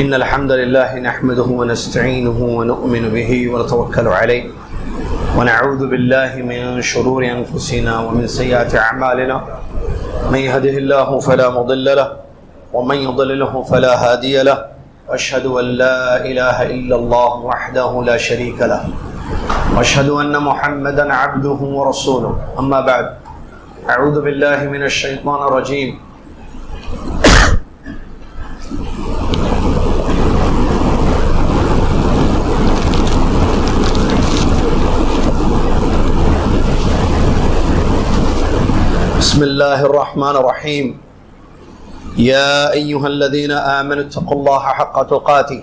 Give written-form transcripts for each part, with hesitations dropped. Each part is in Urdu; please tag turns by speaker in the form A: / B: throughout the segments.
A: إن الحمد لله نحمده ونستعينه ونؤمن به ونتوكل عليه ونعوذ بالله من شرور أنفسنا ومن سيئات أعمالنا من يهده الله فلا مضل له ومن يضلله فلا هادي له وأشهد أن لا إله إلا الله وحده لا شريك له وأشهد أن محمدا عبده ورسوله أما بعد أعوذ بالله من الشيطان الرجيم بسم الله الرحمن الرحيم يا أيها الذين آمنوا اتقوا الله حق تقاته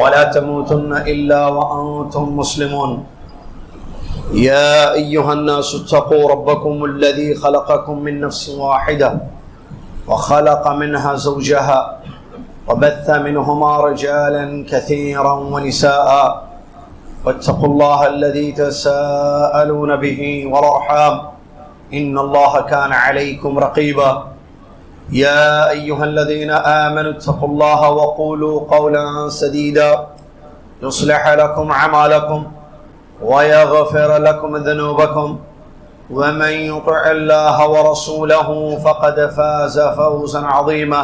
A: ولا تموتن إلا وأنتم مسلمون يا أيها الناس اتقوا ربكم الذي خلقكم من نفس واحدة وخلق منها زوجها وبث منهما رجالا كثيرا ونساء واتقوا الله الذي تساءلون به والأرحام إن الله كان عليكم رقيبا يا أيها الذين آمنوا اتقوا الله وقولوا قولا سديدا يصلح لكم أعمالكم ويغفر لكم ذنوبكم ومن يطع الله ورسوله فقد فاز فوزا عظيما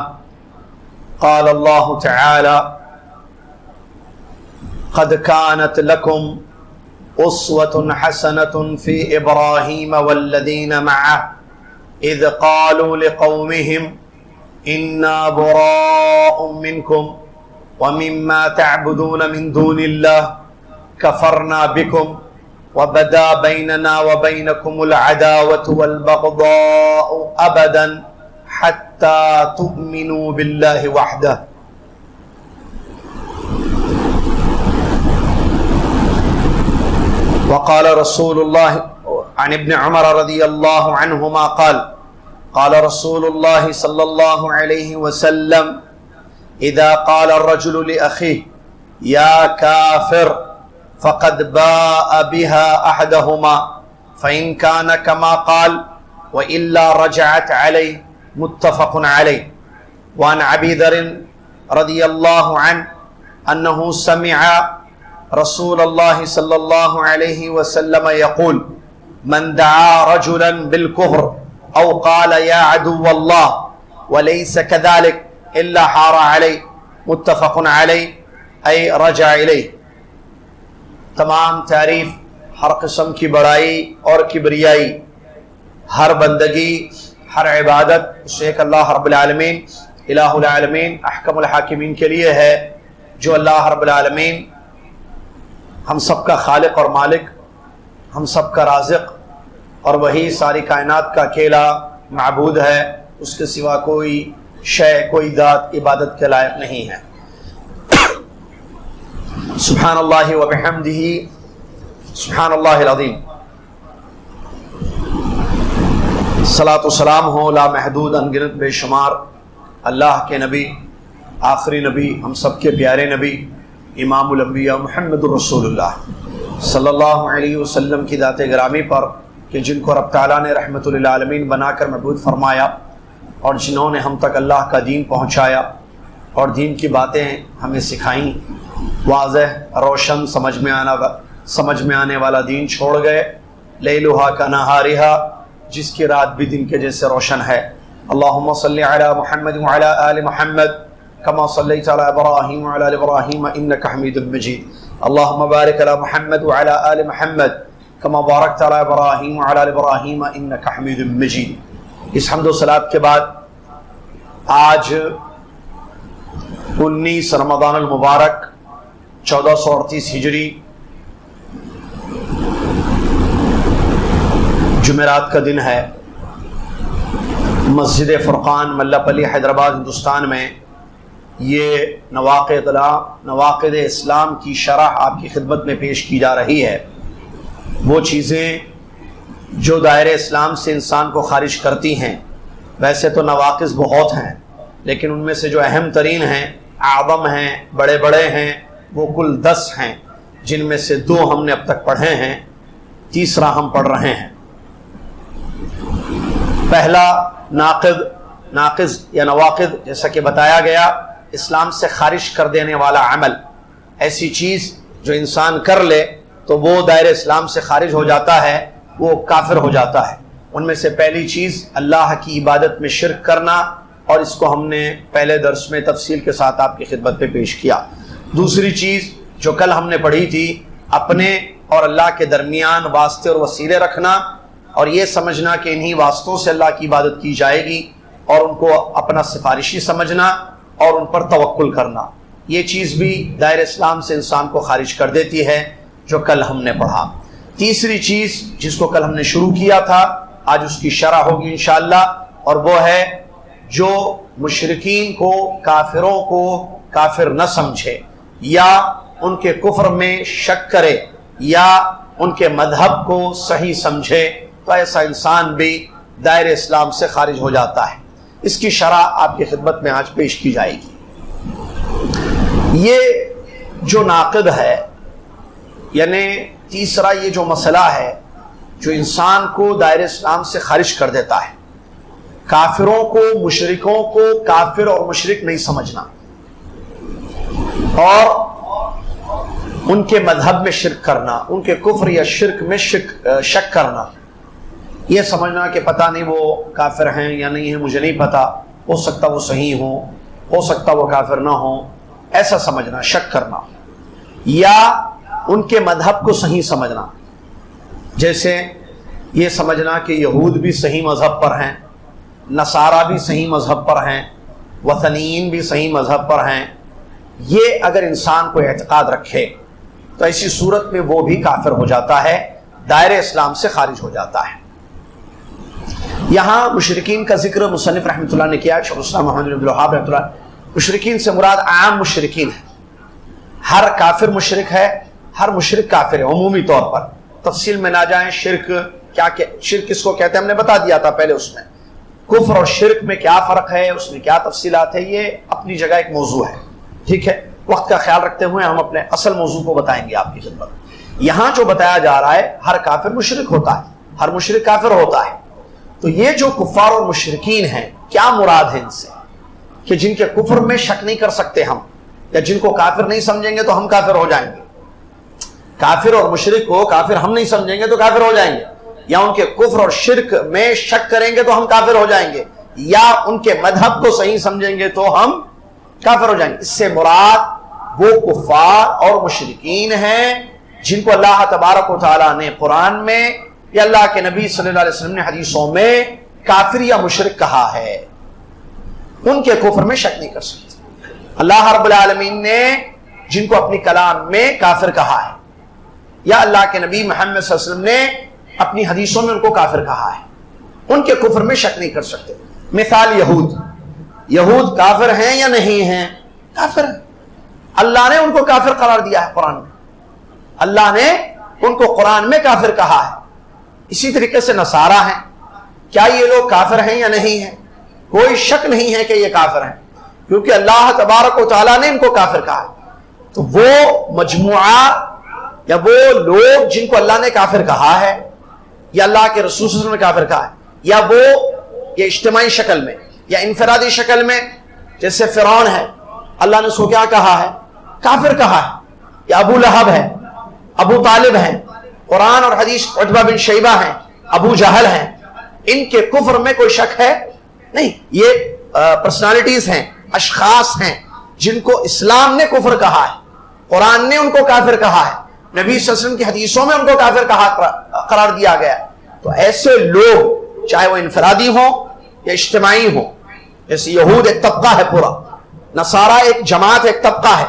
A: قال الله تعالى قد كانت لكم أسوة حسنة في إبراهيم والذين معه إذ قالوا لقومهم إنا براء منكم ومما تعبدون من دون الله كفرنا بكم وبدا بيننا وبينكم العداوة والبغضاء أبدا حتى تؤمنوا بالله وحده وقال رسول الله عن ابن عمر رضي الله عنهما قال قال رسول الله صلى الله عليه وسلم إذا قال الرجل لأخيه يا كافر فقد باء بها أحدهما فإن كان كما قال وإلا رجعت عليه متفق عليه وعن أبي ذر رضي الله عنه أنه سمع رسول الله صلى الله عليه وسلم يقول من دعا رجلا بالكفر أو قال يا عدو الله وليس كذلك إلا حار عليه متفق عليه أي رجع إليه. تمام تعریف، ہر قسم کی بڑائی اور کبریائی، ہر بندگی، ہر عبادت اس ایک اللہ رب العالمین الہ العالمین احکم الحاکمین کے لیے ہے، جو اللہ رب العالمین ہم سب کا خالق اور مالک، ہم سب کا رازق، اور وہی ساری کائنات کا اکیلا معبود ہے، اس کے سوا کوئی شے، کوئی ذات عبادت کے لائق نہیں ہے۔ سبحان اللہ و بحمدہ، سبحان اللہ العظیم۔ صلاۃ و سلام ہو لامحدود انگنت بے شمار اللہ کے نبی، آخری نبی، ہم سب کے پیارے نبی، امام الانبیاء محمد رسول اللہ صلی اللہ علیہ وسلم کی ذات گرامی پر، کہ جن کو رب تعالیٰ نے رحمت للعالمین بنا کر مبعوث فرمایا، اور جنہوں نے ہم تک اللہ کا دین پہنچایا اور دین کی باتیں ہمیں سکھائیں، واضح روشن سمجھ میں آنے والا دین چھوڑ گئے، لیلھا کنہارھا، جس کی رات بھی دن کے جیسے روشن ہے۔ اللہم صلی علی محمد وعلی آل محمد كما صليت على إبراهيم وعلى آل إبراهيم إنك حميد مجيد اللهم بارك على محمد وعلى آل محمد كما باركت على إبراهيم وعلى آل إبراهيم إنك حميد مجيد۔ اس حمد و صلات کے بعد آج 19 رمضان المبارک 1438 ہجری جمعرات کا دن ہے۔ مسجد فرقان ملا پلی حیدرآباد ہندوستان میں یہ نواقض اسلام کی شرح آپ کی خدمت میں پیش کی جا رہی ہے۔ وہ چیزیں جو دائرے اسلام سے انسان کو خارج کرتی ہیں، ویسے تو نواقض بہت ہیں، لیکن ان میں سے جو اہم ترین ہیں، اعظم ہیں، بڑے بڑے ہیں، وہ کل 10 ہیں، جن میں سے 2 ہم نے اب تک پڑھے ہیں، تیسرا ہم پڑھ رہے ہیں۔ پہلا ناقض یا نواقض، جیسا کہ بتایا گیا اسلام سے خارج کر دینے والا عمل، ایسی چیز جو انسان کر لے تو وہ دائرہ اسلام سے خارج ہو جاتا ہے، وہ کافر ہو جاتا ہے۔ ان میں سے پہلی چیز اللہ کی عبادت میں شرک کرنا، اور اس کو ہم نے پہلے درس میں تفصیل کے ساتھ آپ کی خدمت میں پیش کیا۔ دوسری چیز جو کل ہم نے پڑھی تھی، اپنے اور اللہ کے درمیان واسطے اور وسیلے رکھنا، اور یہ سمجھنا کہ انہی واسطوں سے اللہ کی عبادت کی جائے گی، اور ان کو اپنا سفارشی سمجھنا اور ان پر توکل کرنا۔ یہ چیز بھی دائرہ اسلام سے انسان کو خارج کر دیتی ہے، جو کل ہم نے پڑھا۔ تیسری چیز جس کو کل ہم نے شروع کیا تھا، آج اس کی شرح ہوگی انشاءاللہ، اور وہ ہے جو مشرکین کو، کافروں کو کافر نہ سمجھے، یا ان کے کفر میں شک کرے، یا ان کے مذہب کو صحیح سمجھے، تو ایسا انسان بھی دائرہ اسلام سے خارج ہو جاتا ہے۔ اس کی شرح آپ کی خدمت میں آج پیش کی جائے گی۔ یہ جو ناقد ہے، یعنی تیسرا یہ جو مسئلہ ہے جو انسان کو دائرہ اسلام سے خارج کر دیتا ہے، کافروں کو، مشرکوں کو کافر اور مشرک نہیں سمجھنا، اور ان کے مذہب میں شرک کرنا، ان کے کفر یا شرک میں شک کرنا، یہ سمجھنا کہ پتہ نہیں وہ کافر ہیں یا نہیں ہیں، مجھے نہیں پتا، ہو سکتا وہ صحیح ہوں، ہو سکتا وہ کافر نہ ہوں، ایسا سمجھنا، شک کرنا، یا ان کے مذہب کو صحیح سمجھنا، جیسے یہ سمجھنا کہ یہود بھی صحیح مذہب پر ہیں، نصارہ بھی صحیح مذہب پر ہیں، وثنیین بھی صحیح مذہب پر ہیں۔ یہ اگر انسان کو اعتقاد رکھے تو ایسی صورت میں وہ بھی کافر ہو جاتا ہے، دائرہ اسلام سے خارج ہو جاتا ہے۔ یہاں مشرکین کا ذکر مصنف رحمۃ اللہ نے کیا، شیخ الاسلام محمد بن عبد الوہاب رحمۃ اللہ۔ مشرکین سے مراد عام مشرکین ہے، ہر کافر مشرک ہے، ہر مشرک کافر ہے عمومی طور پر۔ تفصیل میں نہ جائیں، شرک کیا، شرک کس کو کہتے ہیں ہم نے بتا دیا تھا پہلے، اس میں کفر اور شرک میں کیا فرق ہے، اس میں کیا تفصیلات ہے، یہ اپنی جگہ ایک موضوع ہے، ٹھیک ہے۔ وقت کا خیال رکھتے ہوئے ہم اپنے اصل موضوع کو بتائیں گے آپ کی خدمت میں۔ یہاں جو بتایا جا رہا ہے، ہر کافر مشرک ہوتا ہے، ہر مشرک کافر ہوتا ہے۔ تو یہ جو کفار اور مشرکین ہیں، کیا مراد ہے ان سے؟ کہ جن کے کفر میں شک نہیں کر سکتے ہم، یا جن کو کافر نہیں سمجھیں گے تو ہم کافر ہو جائیں گے۔ کافر اور مشرک کو کافر ہم نہیں سمجھیں گے تو کافر ہو جائیں گے، یا ان کے کفر اور شرک میں شک کریں گے تو ہم کافر ہو جائیں گے، یا ان کے مذہب کو صحیح سمجھیں گے تو ہم کافر ہو جائیں گے۔ اس سے مراد وہ کفار اور مشرکین ہیں جن کو اللہ تبارک و تعالیٰ نے قرآن میں یا اللہ کے نبی صلی اللہ علیہ وسلم نے حدیثوں میں کافر یا مشرک کہا ہے، ان کے کفر میں شک نہیں کر سکتے۔ اللہ رب العالمین نے جن کو اپنی کلام میں کافر کہا ہے، یا اللہ کے نبی محمد صلی اللہ علیہ وسلم نے اپنی حدیثوں میں ان کو کافر کہا ہے، ان کے کفر میں شک نہیں کر سکتے۔ مثال یہود کافر ہیں یا نہیں ہیں؟ کافر ہیں، اللہ نے ان کو کافر قرار دیا ہے قرآن میں، اللہ نے ان کو قرآن میں کافر کہا ہے۔ اسی طریقے سے نصارہ ہیں، کیا یہ لوگ کافر ہیں یا نہیں ہیں؟ کوئی شک نہیں ہے کہ یہ کافر ہیں، کیونککہ اللہ تبارک و تعالیٰ نے ان کو کافر کہا ہے۔ تو وہ مجموعہ یا وہ لوگ جن کو اللہ نے کافر کہا ہے، یا اللہ کے رسول صلی اللہ علیہ وسلم نے کافر کہا ہے، یا وہ یہ اجتماعی شکل میں یا انفرادی شکل میں، جیسے فرعون ہے، اللہ نے اس کو کیا کہا ہے؟ کافر کہا ہے۔ یا ابو لہب ہے، ابو طالب ہیں، قرآن اور حدیث عتبہ بن شیبہ ہیں، ابو جہل ہیں، ان کے کفر میں کوئی شک ہے نہیں۔ یہ پرسنالٹیز ہیں، اشخاص ہیں جن کو اسلام نے کفر کہا ہے، قرآن نے ان کو کافر کہا ہے، نبی صلی اللہ علیہ وسلم کی حدیثوں میں ان کو کافر قرار دیا گیا ہے۔ تو ایسے لوگ چاہے وہ انفرادی ہوں یا اجتماعی ہوں، جیسے یہود ایک طبقہ ہے پورا، نصارہ ایک جماعت، ایک طبقہ ہے،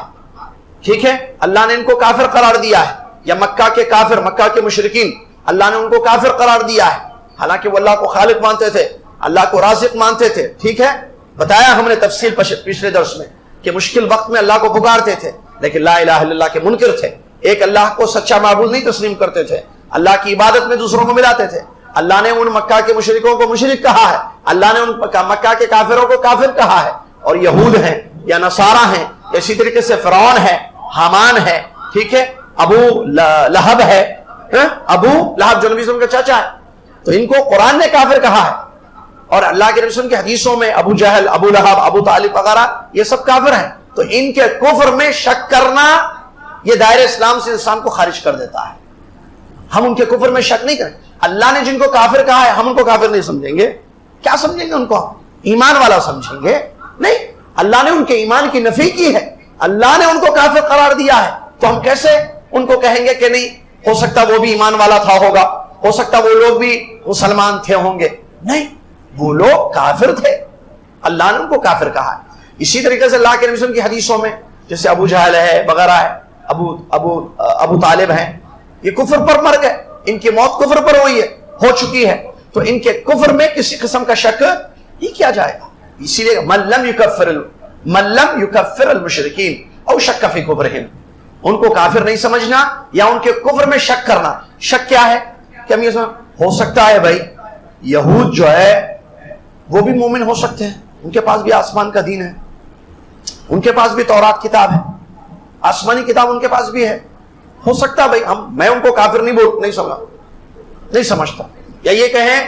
A: ٹھیک ہے، اللہ نے ان کو کافر قرار دیا ہے، یا مکہ کے کافر، مکہ کے مشرکین، اللہ نے ان کو کافر قرار دیا ہے، حالانکہ وہ اللہ کو خالق مانتے تھے، اللہ کو رازق مانتے تھے، ٹھیک ہے، بتایا ہم نے تفصیل پچھلے درس میں کہ مشکل وقت میں اللہ کو پکارتے تھے، لیکن لا الہ الا اللہ کے منکر تھے، ایک اللہ کو سچا معبود نہیں تسلیم کرتے تھے، اللہ کی عبادت میں دوسروں کو ملاتے تھے۔ اللہ نے ان مکہ کے مشرکوں کو مشرک کہا ہے، اللہ نے ان مکہ کے کافروں کو کافر کہا ہے، اور یہود ہیں یا نصارہ ہیں، اسی طریقے سے فرعون ہے، حامان ہے، ٹھیک ہے، ابو لہب ہے، ابو لہب جو نبی صلی اللہ علیہ وسلم کا چاچا ہے، تو ان کو قرآن نے کافر کہا ہے، اور اللہ کے نبی صلی اللہ علیہ وسلم کی حدیثوں میں ابو جہل، ابو لہب، ابو طالب وغیرہ یہ سب کافر ہیں۔ تو ان کے کفر میں شک کرنا یہ دائرہ اسلام سے انسان کو خارج کر دیتا ہے. ہم ان کے کفر میں شک نہیں کریں. اللہ نے جن کو کافر کہا ہے ہم ان کو کافر نہیں سمجھیں گے. کیا سمجھیں گے ان کو؟ ایمان والا سمجھیں گے. نہیں، اللہ نے ان کے ایمان کی نفی کی ہے، اللہ نے ان کو کافر قرار دیا ہے، تو ہم کیسے ان کو کہیں گے کہ نہیں ہو سکتا وہ بھی ایمان والا تھا ہوگا، ہو سکتا وہ لوگ بھی مسلمان تھے ہوں گے. نہیں، وہ لوگ کافر تھے، اللہ نے ان کو کافر کہا ہے. اسی طریقے سے اللہ کے نبی صلی اللہ علیہ وسلم کی حدیثوں میں جیسے ابو جہل ہے وغیرہ ہے، ابو طالب ہیں، یہ کفر پر مر گئے، ان کی موت کفر پر ہوئی ہے، ہو چکی ہے، تو ان کے کفر میں کسی قسم کا شک نہیں کیا جائے گا. اسی لیے من لم یکفر المشرکین او شک فی کفرہم، ان کو کافر نہیں سمجھنا یا ان کے کفر میں شک کرنا. شک کیا ہے کہ ہم یہ ہو سکتا ہے بھائی یہود جو ہے وہ بھی مومن ہو سکتے ہیں، ان کے پاس بھی آسمان کا دین ہے، ان کے پاس بھی تورات کتاب ہے، آسمانی کتاب ان کے پاس بھی ہے، ہو سکتا بھائی میں ان کو کافر نہیں سمجھتا. یا یہ کہیں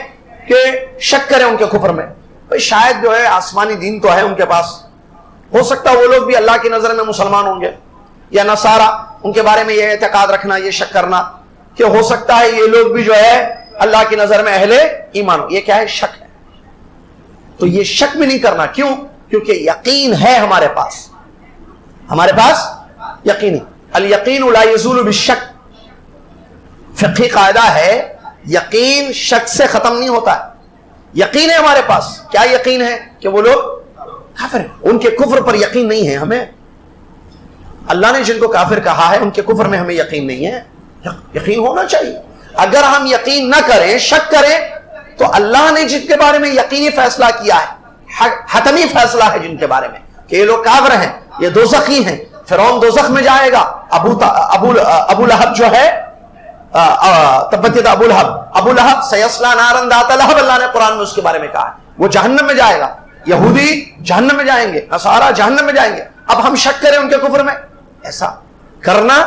A: کہ شک کریں ان کے کفر میں، بھائی شاید جو ہے آسمانی دین تو ہے ان کے پاس، ہو سکتا وہ لوگ بھی اللہ کی نظر میں مسلمان ہوں گے. یا نصارہ، ان کے بارے میں یہ اعتقاد رکھنا، یہ شک کرنا کہ ہو سکتا ہے یہ لوگ بھی جو ہے اللہ کی نظر میں اہل ایمان ہو. یہ کیا ہے؟ شک ہے. تو یہ شک بھی نہیں کرنا. کیوں؟ کیونکہ یقین ہے ہمارے پاس یقین ہے. الیقین لا یزول بالشک، فقہی قاعدہ ہے یقین شک سے ختم نہیں ہوتا ہے. یقین ہے ہمارے پاس. کیا یقین ہے؟ کہ وہ لوگ کافر ہیں، ان کے کفر پر یقین نہیں ہے ہمیں. اللہ نے جن کو کافر کہا ہے ان کے کفر میں ہمیں یقین نہیں ہے. یقین ہونا چاہیے. اگر ہم یقین نہ کریں، شک کریں، تو اللہ نے جن کے بارے میں یقینی فیصلہ کیا ہے، حتمی فیصلہ ہے جن کے بارے میں کہ یہ لوگ کافر ہیں، یہ دوزخی ہیں، فرعون دوزخ میں جائے گا، ابو لہب جو ہے تبت یدا ابو لہب سیصلی نارا ذات لہب، اللہ نے قرآن میں اس کے بارے میں کہا ہے وہ جہنم میں جائے گا. یہودی جہنم میں جائیں گے، نصارہ جہنم میں جائیں گے. اب ہم شک کریں ان کے کفر میں، ایسا کرنا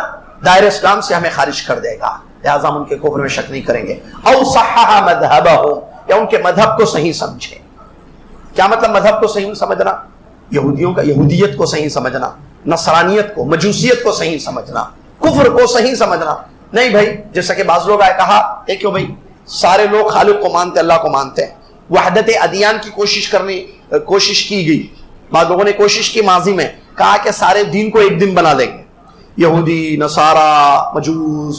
A: دائرہ اسلام سے ہمیں خارج کر دے گا. لہذا ہم ان کے کفر میں شک نہیں کریں گے. او صحح مذہبہم، یا ان کے مذہب کو صحیح سمجھے. کیا مطلب مذہب کو صحیح سمجھنا؟ یہودیوں کا یہودیت کو صحیح سمجھنا، نصرانیت کو، مجوسیت کو صحیح سمجھنا، کفر کو صحیح سمجھنا. نہیں بھائی، جیسا کہ بعض لوگ آئے کہا دیکھو بھائی سارے لوگ خالق کو مانتے، اللہ کو مانتے ہیں، وحدت ادیان کی کوشش کی گئی. بعض لوگوں نے کوشش کی ماضی میں، کہا کہ سارے دین کو ایک دن بنا دیں گے، یہودی، نصارہ، مجوس،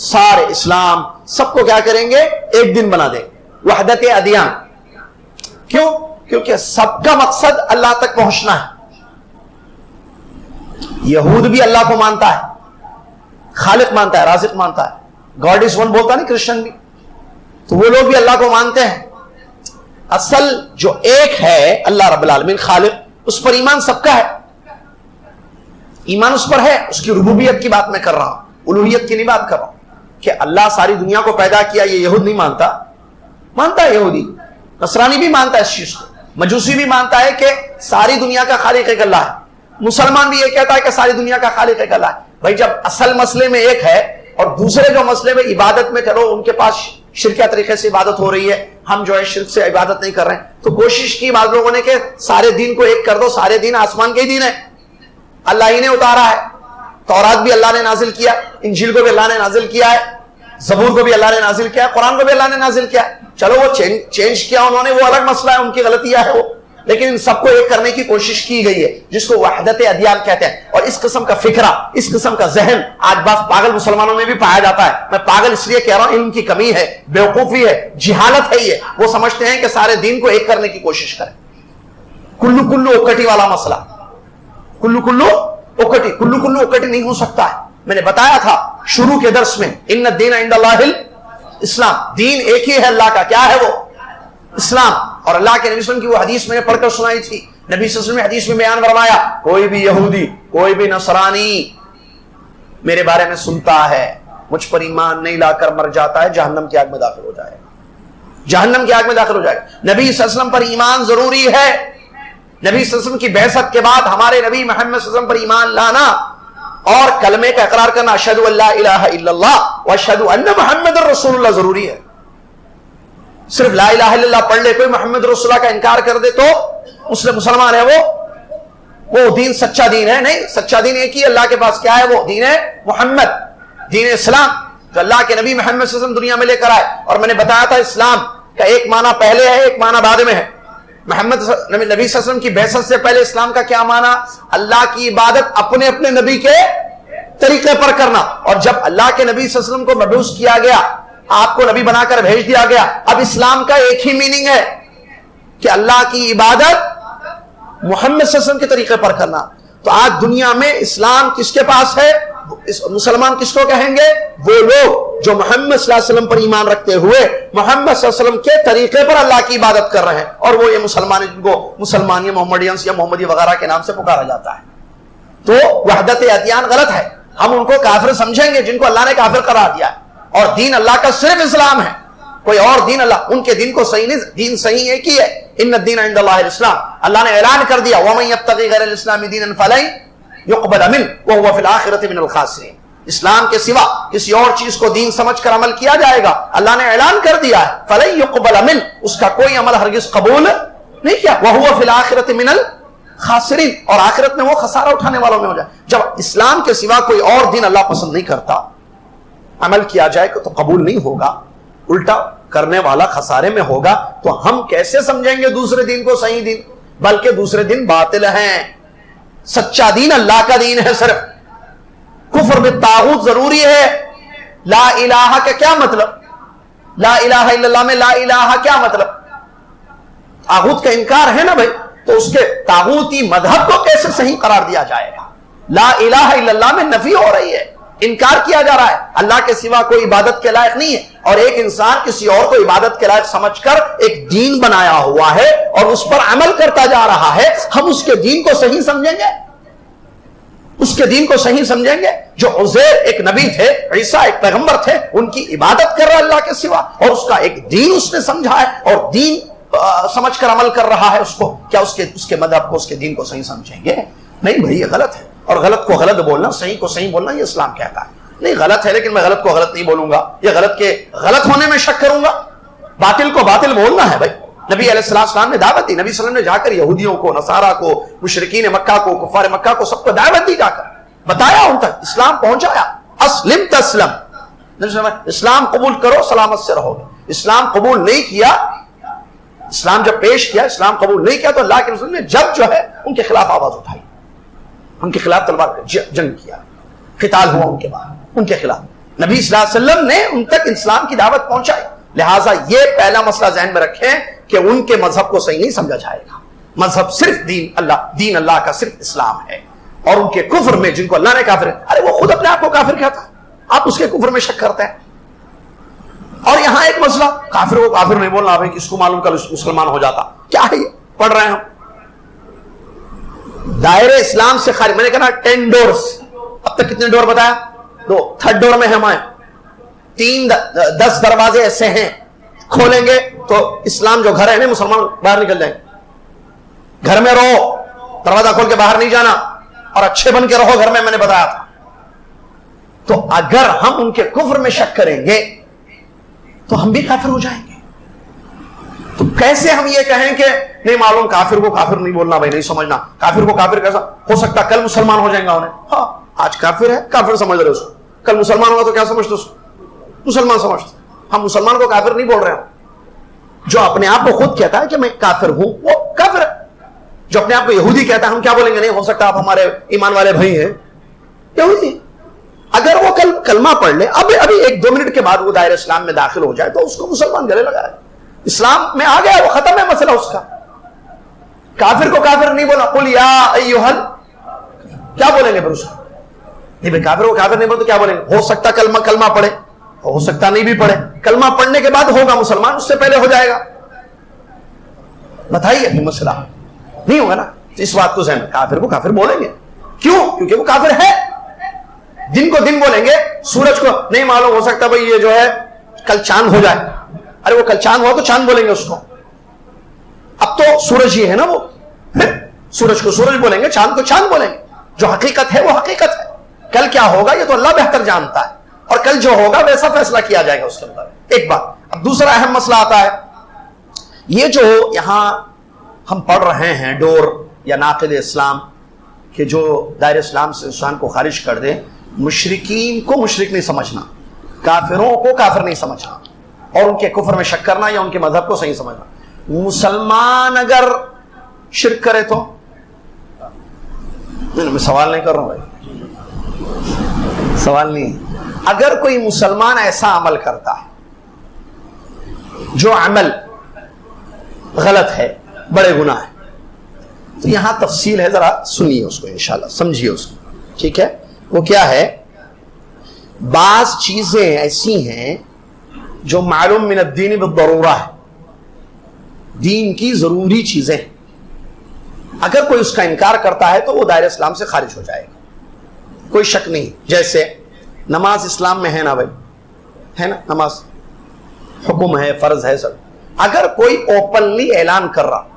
A: سارے اسلام سب کو کیا کریں گے؟ ایک دن بنا دیں گے، وحدت ادیان. کیوں؟ کیونکہ سب کا مقصد اللہ تک پہنچنا ہے. یہود بھی اللہ کو مانتا ہے، خالق مانتا ہے، رازق مانتا ہے، گاڈ از ون بولتا نہیں کرسچن بھی، تو وہ لوگ بھی اللہ کو مانتے ہیں. اصل جو ایک ہے اللہ رب العالمین خالق، اس پر ایمان سب کا ہے، ایمان اس پر ہے. اس کی ربوبیت کی بات میں کر رہا ہوں، الوہیت کی نہیں بات کر رہا ہوں کہ اللہ ساری دنیا کو پیدا کیا. یہ یہود نہیں مانتا ہے یہودی، نصرانی بھی مانتا ہے اس چیز کو، مجوسی بھی مانتا ہے کہ ساری دنیا کا خالق ایک اللہ ہے، مسلمان بھی یہ کہتا ہے کہ ساری دنیا کا خالق ایک اللہ ہے. بھائی جب اصل مسئلے میں ایک ہے اور دوسرے جو مسئلے میں عبادت میں چلو ان کے پاس شرکیہ طریقے سے عبادت ہو رہی ہے، ہم جو ہے شرک سے عبادت نہیں کر رہے ہیں، تو کوشش کی بعض لوگوں نے کہ سارے دین کو ایک کر دو، سارے دین آسمان کے ہی دین ہے، اللہ ہی نے اتارا ہے. تورات بھی اللہ نے نازل کیا، انجیل کو بھی اللہ نے نازل کیا ہے، زبور کو بھی اللہ نے نازل کیا ہے، قرآن کو بھی اللہ نے نازل کیا ہے. چلو وہ چینج کیا انہوں نے، وہ الگ مسئلہ ہے، ان کی غلطیاں ہے وہ، لیکن ان سب کو ایک کرنے کی کوشش کی گئی ہے جس کو وحدت ادیان کہتے ہیں. اور اس قسم کا فکرہ، اس قسم کا ذہن آج بعض پاگل مسلمانوں میں بھی پایا جاتا ہے. میں پاگل اس لیے کہہ رہا ہوں، علم کی کمی ہے، بیوقوفی ہے، جہالت ہے. یہ وہ سمجھتے ہیں کہ سارے دین کو ایک کرنے کی کوشش کریں. کلو اکٹی والا مسئلہ، کلو اکٹی نہیں ہو سکتا ہے. میں نے بتایا تھا شروع کے درس میں، ان الدین عند اللہ الاسلام، دین ایک ہی ہے اللہ کا. کیا ہے وہ؟ اسلام. اور اللہ کے نبی صلی اللہ علیہ وسلم کی وہ حدیث میں نے پڑھ کر سنائی تھی، نبی صلی اللہ علیہ وسلم نے حدیث میں بیان فرمایا، کوئی بھی یہودی، کوئی بھی نصرانی میرے بارے میں سنتا ہے، مجھ پر ایمان نہیں لا کر مر جاتا ہے، جہنم کی آگ میں داخل ہو جائے گا، جہنم کی آگ میں داخل ہو جائے گا. نبی صلی اللہ علیہ وسلم پر ایمان ضروری ہے. نبی صلی اللہ علیہ وسلم کی بعثت کے بعد ہمارے نبی محمد صلی اللہ علیہ وسلم پر ایمان لانا اور کلمے کا اقرار کرنا، اشہد ان لا الہ الا اللہ واشہد ان محمد رسول اللہ ضروری ہے. صرف لا الہ الا اللہ پڑھ لے کوئی، محمد رسول اللہ کا انکار کر دے تو مسلمان ہے وہ وہ دین سچا دین ہے. نہیں, سچا دین ایک ہی اللہ کے پاس. کیا ہے وہ دین؟ ہے محمد, دین اسلام, جو اللہ کے نبی محمد صلی اللہ علیہ وسلم دنیا میں لے کر آئے. اور میں نے بتایا تھا اسلام کا ایک معنی پہلے ہے, ایک معنی بعد میں ہے. محمد نبی صلی اللہ علیہ وسلم کی بعثت سے پہلے اسلام کا کیا معنی؟ اللہ کی عبادت اپنے اپنے نبی کے طریقے پر کرنا. اور جب اللہ کے نبی صلی اللہ علیہ وسلم کو مبعوث کیا گیا, آپ کو نبی بنا کر بھیج دیا گیا, اب اسلام کا ایک ہی میننگ ہے کہ اللہ کی عبادت محمد صلی اللہ علیہ وسلم کے طریقے پر کرنا. تو آج دنیا میں اسلام کس کے پاس ہے؟ مسلمان کس کو کہیں گے؟ وہ لوگ جو محمد صلی اللہ علیہ وسلم پر ایمان رکھتے ہوئے محمد صلی اللہ علیہ وسلم کے طریقے پر اللہ کی عبادت کر رہے ہیں. اور وہ یہ مسلمان, جن کو مسلمان یا محمدینس یا محمدی وغیرہ کے نام سے پکارا جاتا ہے. تو وحدت ادیان غلط ہے. ہم ان کو کافر سمجھیں گے جن کو اللہ نے کافر قرار دیا ہے. اور دین اللہ کا صرف اسلام ہے, کوئی اور دین اللہ, ان کے دین کو صحیح نہیں. دین صحیح ایک ہی ہے, ان الدین عند اللہ الاسلام. اللہ نے اعلان کر دیا وَمَن يَبْتَغِ غَيْرَ الْإِسْلَامِ دِينًا فَلَن يُقْبَلَ مِنْهُ وَهُوَ فِي الْآخِرَةِ مِنَ الْخَاسِرِينَ. اسلام کے سوا کسی اور چیز کو دین سمجھ کر عمل کیا جائے گا, اللہ نے اعلان کر دیا ہے فَلَن يُقْبَلَ مِنْهُ, اس کا کوئی عمل ہرگز قبول نہیں کیا. وَهُوَ فِي الْآخِرَةِ مِنَ الْخَاسِرِينَ, اور آخرت میں وہ خسارہ اٹھانے والوں میں ہو جائے. جب اسلام کے سوا کوئی اور دین اللہ پسند نہیں کرتا, عمل کیا جائے تو قبول نہیں ہوگا, الٹا کرنے والا خسارے میں ہوگا. تو ہم کیسے سمجھیں گے دوسرے دین کو صحیح دین؟ بلکہ دوسرے دین باطل ہیں. سچا دین اللہ کا دین ہے صرف. کفر بالطاغوت ضروری ہے. لا الہ کا کیا مطلب؟ لا الہ الا اللہ میں لا الہ کیا مطلب؟ طاغوت کا انکار ہے نا بھائی, تو اس کے طاغوتی مذہب کو کیسے صحیح قرار دیا جائے گا؟ لا الہ الا اللہ میں نفی ہو رہی ہے, انکار کیا جا رہا ہے. اللہ کے سوا کوئی عبادت کے لائق نہیں ہے, اور ایک انسان کسی اور کو عبادت کے لائق سمجھ کر ایک دین بنایا ہوا ہے اور اس پر عمل کرتا جا رہا ہے. ہم اس کے دین کو صحیح سمجھیں گے؟ اس کے دین کو صحیح سمجھیں گے؟ جو عزیر ایک نبی تھے, عیسیٰ ایک پیغمبر تھے, ان کی عبادت کر رہا ہے اللہ کے سوا, اور اس کا ایک دین اس نے سمجھا ہے اور دین سمجھ کر عمل کر رہا ہے اس کو, کیا اس کے مذہب کو, اس کے دین کو صحیح سمجھیں گے؟ نہیں بھائی, یہ غلط ہے. اور غلط کو غلط بولنا, صحیح کو صحیح بولنا, یہ اسلام کہتا ہے. نہیں غلط ہے, لیکن میں غلط کو غلط نہیں بولوں گا, یہ غلط کے غلط ہونے میں شک کروں گا. باطل کو باطل بولنا ہے بھائی. نبی علیہ السلام نے دعوت دی, نبی صلی اللہ علیہ وسلم نے جا کر یہودیوں کو, نصارہ کو, مشرکین مکہ کو, کفار مکہ کو, سب کو دعوت دی, جا کر بتایا, ان تک اسلام پہنچایا. اسلم تسلم, اسلام قبول کرو سلامت سے رہو گے. اسلام قبول نہیں کیا, اسلام جب پیش کیا, اسلام قبول نہیں کیا, تو اللہ کے رسول نے جب جو ہے ان کے خلاف آواز اٹھائی, ان کے خلاف تلوار جنگ کیا, قتال ہوا ان کے بعد ان کے خلاف. نبی صلی اللہ علیہ وسلم نے ان تک اسلام کی دعوت پہنچائی. لہٰذا یہ پہلا مسئلہ ذہن میں رکھیں کہ ان کے مذہب کو صحیح نہیں سمجھا جائے گا. مذہب صرف دین اللہ کا صرف اسلام ہے. اور ان کے کفر میں, جن کو اللہ نے کافر, ارے وہ خود اپنے آپ کو کافر کہتا ہے, آپ اس کے کفر میں شک کرتے ہیں. اور یہاں ایک مسئلہ, کافر کو کافر نہیں بولنا, بھائی کس کو معلوم کل مسلمان ہو جاتا, کیا ہے یہ پڑھ رہے ہیں ہم. دائرے اسلام سے خارج, میں نے کہا 10 ڈورز, اب تک کتنے ڈور بتایا؟ 2. تھرڈ ڈور میں ہم آئے, 10 دروازے ایسے ہیں, کھولیں گے تو اسلام جو گھر ہے نا, مسلمان باہر نکل جائیں گے. گھر میں رہو, دروازہ کھول کے باہر نہیں جانا, اور اچھے بن کے رہو گھر میں نے بتایا تھا. تو اگر ہم ان کے کفر میں شک کریں گے تو ہم بھی کافر ہو جائیں گے. تو کیسے ہم یہ کہیں کہ نہیں معلوم, کافر کو کافر نہیں بولنا بھائی, نہیں سمجھنا, کافر کو کافر کیسا ہو سکتا, کل مسلمان ہو جائیں گا انہیں. ہاں آج کافر ہے, کافر سمجھ رہے اس کو, کل مسلمان ہوگا تو کیا سمجھتے اس کو؟ مسلمان سمجھتے. ہم مسلمان کو کافر نہیں بول رہے ہیں. جو اپنے آپ کو خود کہتا ہے کہ میں کافر ہوں وہ کافر ہے. جو اپنے آپ کو یہودی کہتا ہے, ہم کیا بولیں گے؟ نہیں ہو سکتا آپ ہمارے ایمان والے بھائی ہیں, یہودی. اگر وہ کل کلمہ پڑھ لے, ابھی 1-2 منٹ کے بعد وہ دائرہ اسلام میں داخل ہو جائے, تو اس کو مسلمان گلے لگائے, اسلام میں آ گیا, وہ ختم ہے مسئلہ اس کا. کافر کو کافر نہیں بولا, قل یا ایھا, کیا بولیں گے پھر اس کو؟ نہیں بھائی, کافر کو کافر نہیں بولے تو کیا بولیں گے؟ ہو سکتا کلمہ پڑھے, ہو سکتا نہیں بھی پڑھے, کلمہ پڑھنے کے بعد ہوگا مسلمان, اس سے پہلے ہو جائے گا. بتائیے یہ مسئلہ نہیں ہوگا نا. اس بات کو ذہن میں, کافر کو کافر بولیں گے. کیوں؟ کیونکہ وہ کافر ہے. دن کو دن بولیں گے, سورج کو نہیں معلوم, ہو سکتا بھائی یہ جو ہے کل چاند ہو جائے. ارے وہ کل چاند ہوا تو چاند بولیں گے اس کو, اب تو سورج ہی ہے نا وہ, پھر سورج کو سورج بولیں گے, چاند کو چاند بولیں گے. جو حقیقت ہے وہ حقیقت ہے. کل کیا ہوگا یہ تو اللہ بہتر جانتا ہے, اور کل جو ہوگا ویسا فیصلہ کیا جائے گا اس کے اندر. ایک بات. اب دوسرا اہم مسئلہ آتا ہے, یہ جو یہاں ہم پڑھ رہے ہیں ڈور یا ناقد اسلام, کہ جو دائرہ اسلام سے انسان کو خارج کر دے، مشرکین کو مشرک نہیں سمجھنا، کافروں کو کافر نہیں سمجھنا، اور ان کے کفر میں شک کرنا یا ان کے مذہب کو صحیح سمجھنا۔ مسلمان اگر شرک کرے تو میں سوال نہیں کر رہا ہوں بھائی، سوال نہیں ہے، اگر کوئی مسلمان ایسا عمل کرتا ہے جو عمل غلط ہے، بڑے گناہ ہے، تو یہاں تفصیل ہے، ذرا سنیے اس کو انشاءاللہ، سمجھیے اس کو، ٹھیک ہے؟ وہ کیا ہے؟ بعض چیزیں ایسی ہیں جو معلوم من الدین بالضرورہ ہے، دین کی ضروری چیزیں، اگر کوئی اس کا انکار کرتا ہے تو وہ دائرہ اسلام سے خارج ہو جائے گا، کوئی شک نہیں۔ جیسے نماز اسلام میں ہے نا بھائی، ہے نا، نماز حکم ہے، فرض ہے سب، اگر کوئی اوپنلی اعلان کر رہا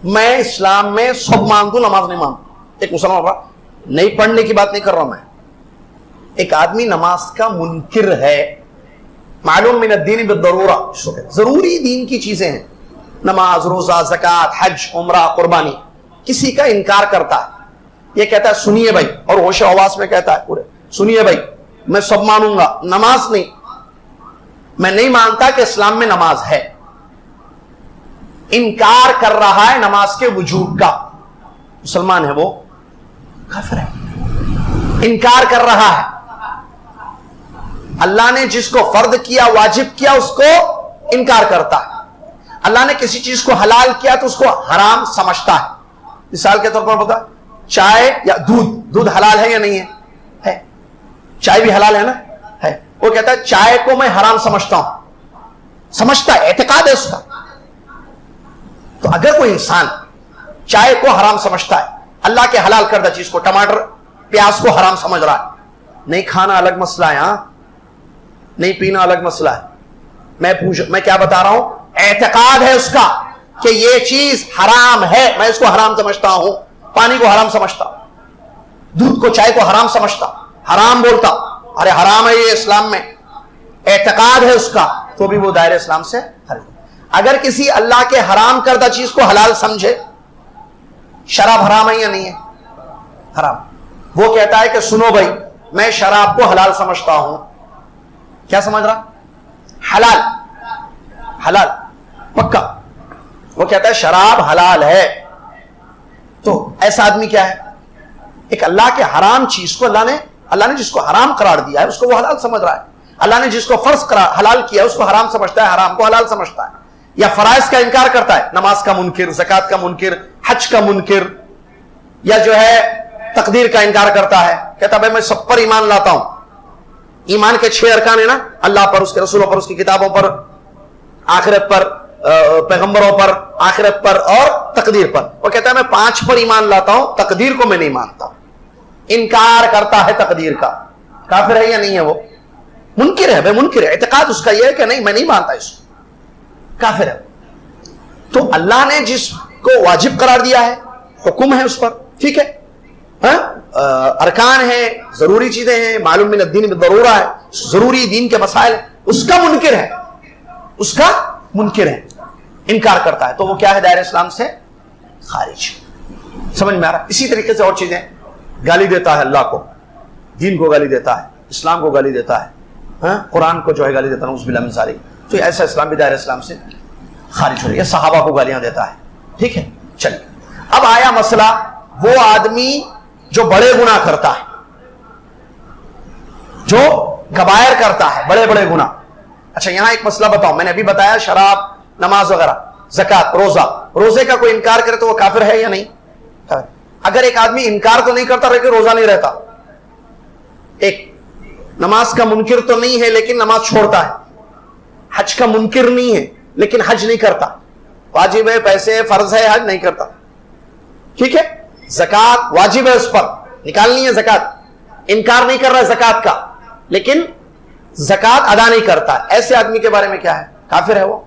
A: میں اسلام میں سب مانتا ہوں، نماز نہیں مانتا، ایک مسلمان ہو رہا، نہیں پڑھنے کی بات نہیں کر رہا میں، ایک آدمی نماز کا منکر ہے، معلوم من الدین بالضرورہ، ضروری دین کی چیزیں ہیں، نماز، روزہ، زکوٰۃ، حج، عمرہ، قربانی، کسی کا انکار کرتا ہے، یہ کہتا ہے سنیے بھائی، اور ہوش و حواس میں کہتا ہے پورے، سنیے بھائی میں سب مانوں گا، نماز نہیں، میں نہیں مانتا کہ اسلام میں نماز ہے، انکار کر رہا ہے نماز کے وجوب کا، مسلمان ہے وہ کافر ہے، انکار کر رہا ہے۔ اللہ نے جس کو فرض کیا، واجب کیا، اس کو انکار کرتا ہے، اللہ نے کسی چیز کو حلال کیا تو اس کو حرام سمجھتا ہے۔ مثال کے طور پر بتا، چائے یا دودھ حلال ہے یا نہیں ہے؟ چائے بھی حلال ہے نا، ہے، وہ کہتا ہے چائے کو میں حرام سمجھتا ہوں، سمجھتا ہے، اعتقاد ہے اس کا۔ تو اگر کوئی انسان چائے کو حرام سمجھتا ہے، اللہ کے حلال کردہ چیز کو، ٹماٹر پیاز کو حرام سمجھ رہا ہے، نہیں کھانا الگ مسئلہ ہے، ہاں، نہیں پینا الگ مسئلہ ہے، میں کیا بتا رہا ہوں، اعتقاد ہے اس کا کہ یہ چیز حرام ہے، میں اس کو حرام سمجھتا ہوں، پانی کو حرام سمجھتا، دودھ کو، چائے کو حرام سمجھتا، حرام بولتا، ارے حرام ہے یہ اسلام میں، اعتقاد ہے اس کا، تو بھی وہ دائرہ اسلام سے خارج۔ اگر کسی اللہ کے حرام کردہ چیز کو حلال سمجھے، شراب حرام ہے یا نہیں ہے؟ حرام، وہ کہتا ہے کہ سنو بھائی میں شراب کو حلال سمجھتا ہوں، کیا سمجھ رہا؟ حلال، حلال پکا، وہ کہتا ہے شراب حلال ہے، تو ایسا آدمی کیا ہے؟ ایک اللہ کے حرام چیز کو اللہ نے جس کو حرام قرار دیا ہے اس کو وہ حلال سمجھ رہا ہے، اللہ نے جس کو فرض حلال کیا ہے اس کو حرام سمجھتا ہے، حرام کو حلال سمجھتا ہے، یا فرائض کا انکار کرتا ہے، نماز کا منکر، زکوٰۃ کا منکر، حج کا منکر، یا جو ہے تقدیر کا انکار کرتا ہے، کہتا ہے میں سب پر ایمان لاتا ہوں، ایمان کے 6 ارکان ہیں نا، اللہ پر، اس کے رسولوں پر، اس کی کتابوں پر، آخرت پر، پیغمبروں پر، آخرت پر اور تقدیر پر، وہ کہتا ہے میں 5 پر ایمان لاتا ہوں، تقدیر کو میں نہیں مانتا، انکار کرتا ہے تقدیر کا، کافر ہے یا نہیں ہے؟ وہ منکر ہے، بے منکر ہے، اعتقاد اس کا یہ ہے کہ نہیں میں نہیں مانتا اس کو، کافر ہے۔ تو اللہ نے جس کو واجب قرار دیا ہے، حکم ہے اس پر، ٹھیک ہے، ارکان ہیں، ضروری چیزیں ہیں، معلوم من الدین بالضرورہ ہے، ضروری دین کے مسائل، اس کا منکر ہے، اس کا منکر ہے، انکار کرتا ہے، تو وہ کیا ہے؟ دائرہ اسلام سے خارج۔ سمجھ میں آ رہا؟ اسی طریقے سے اور چیزیں، گالی دیتا ہے اللہ کو، دین کو گالی دیتا ہے، اسلام کو گالی دیتا ہے، قرآن کو جو ہے گالی دیتا ہے، نعوذ باللہ من ذالک، تو ایسا اسلام بھی دائرہ اسلام سے خارج ہو رہی ہے، صحابہ کو گالیاں دیتا ہے، ٹھیک ہے۔ چلیے اب آیا مسئلہ وہ آدمی جو بڑے گناہ کرتا ہے، جو کبائر کرتا ہے، بڑے بڑے گناہ۔ اچھا یہاں ایک مسئلہ بتاؤ، میں نے ابھی بتایا شراب، نماز وغیرہ، زکوٰۃ، روزے کا کوئی انکار کرے تو وہ کافر ہے یا نہیں؟ اگر ایک آدمی انکار تو نہیں کرتا لیکن روزہ نہیں رہتا، ایک نماز کا منکر تو نہیں ہے لیکن نماز چھوڑتا ہے، حج کا منکر نہیں ہے لیکن حج نہیں کرتا، واجب ہے، پیسے فرض ہے، حج نہیں کرتا، ٹھیک ہے، زکوٰۃ واجب ہے، اس پر نکالنی ہے زکوٰۃ، انکار نہیں کر رہا ہے زکوٰۃ کا لیکن زکوٰۃ ادا نہیں کرتا، ایسے آدمی کے بارے میں کیا ہے؟ کافر ہے وہ،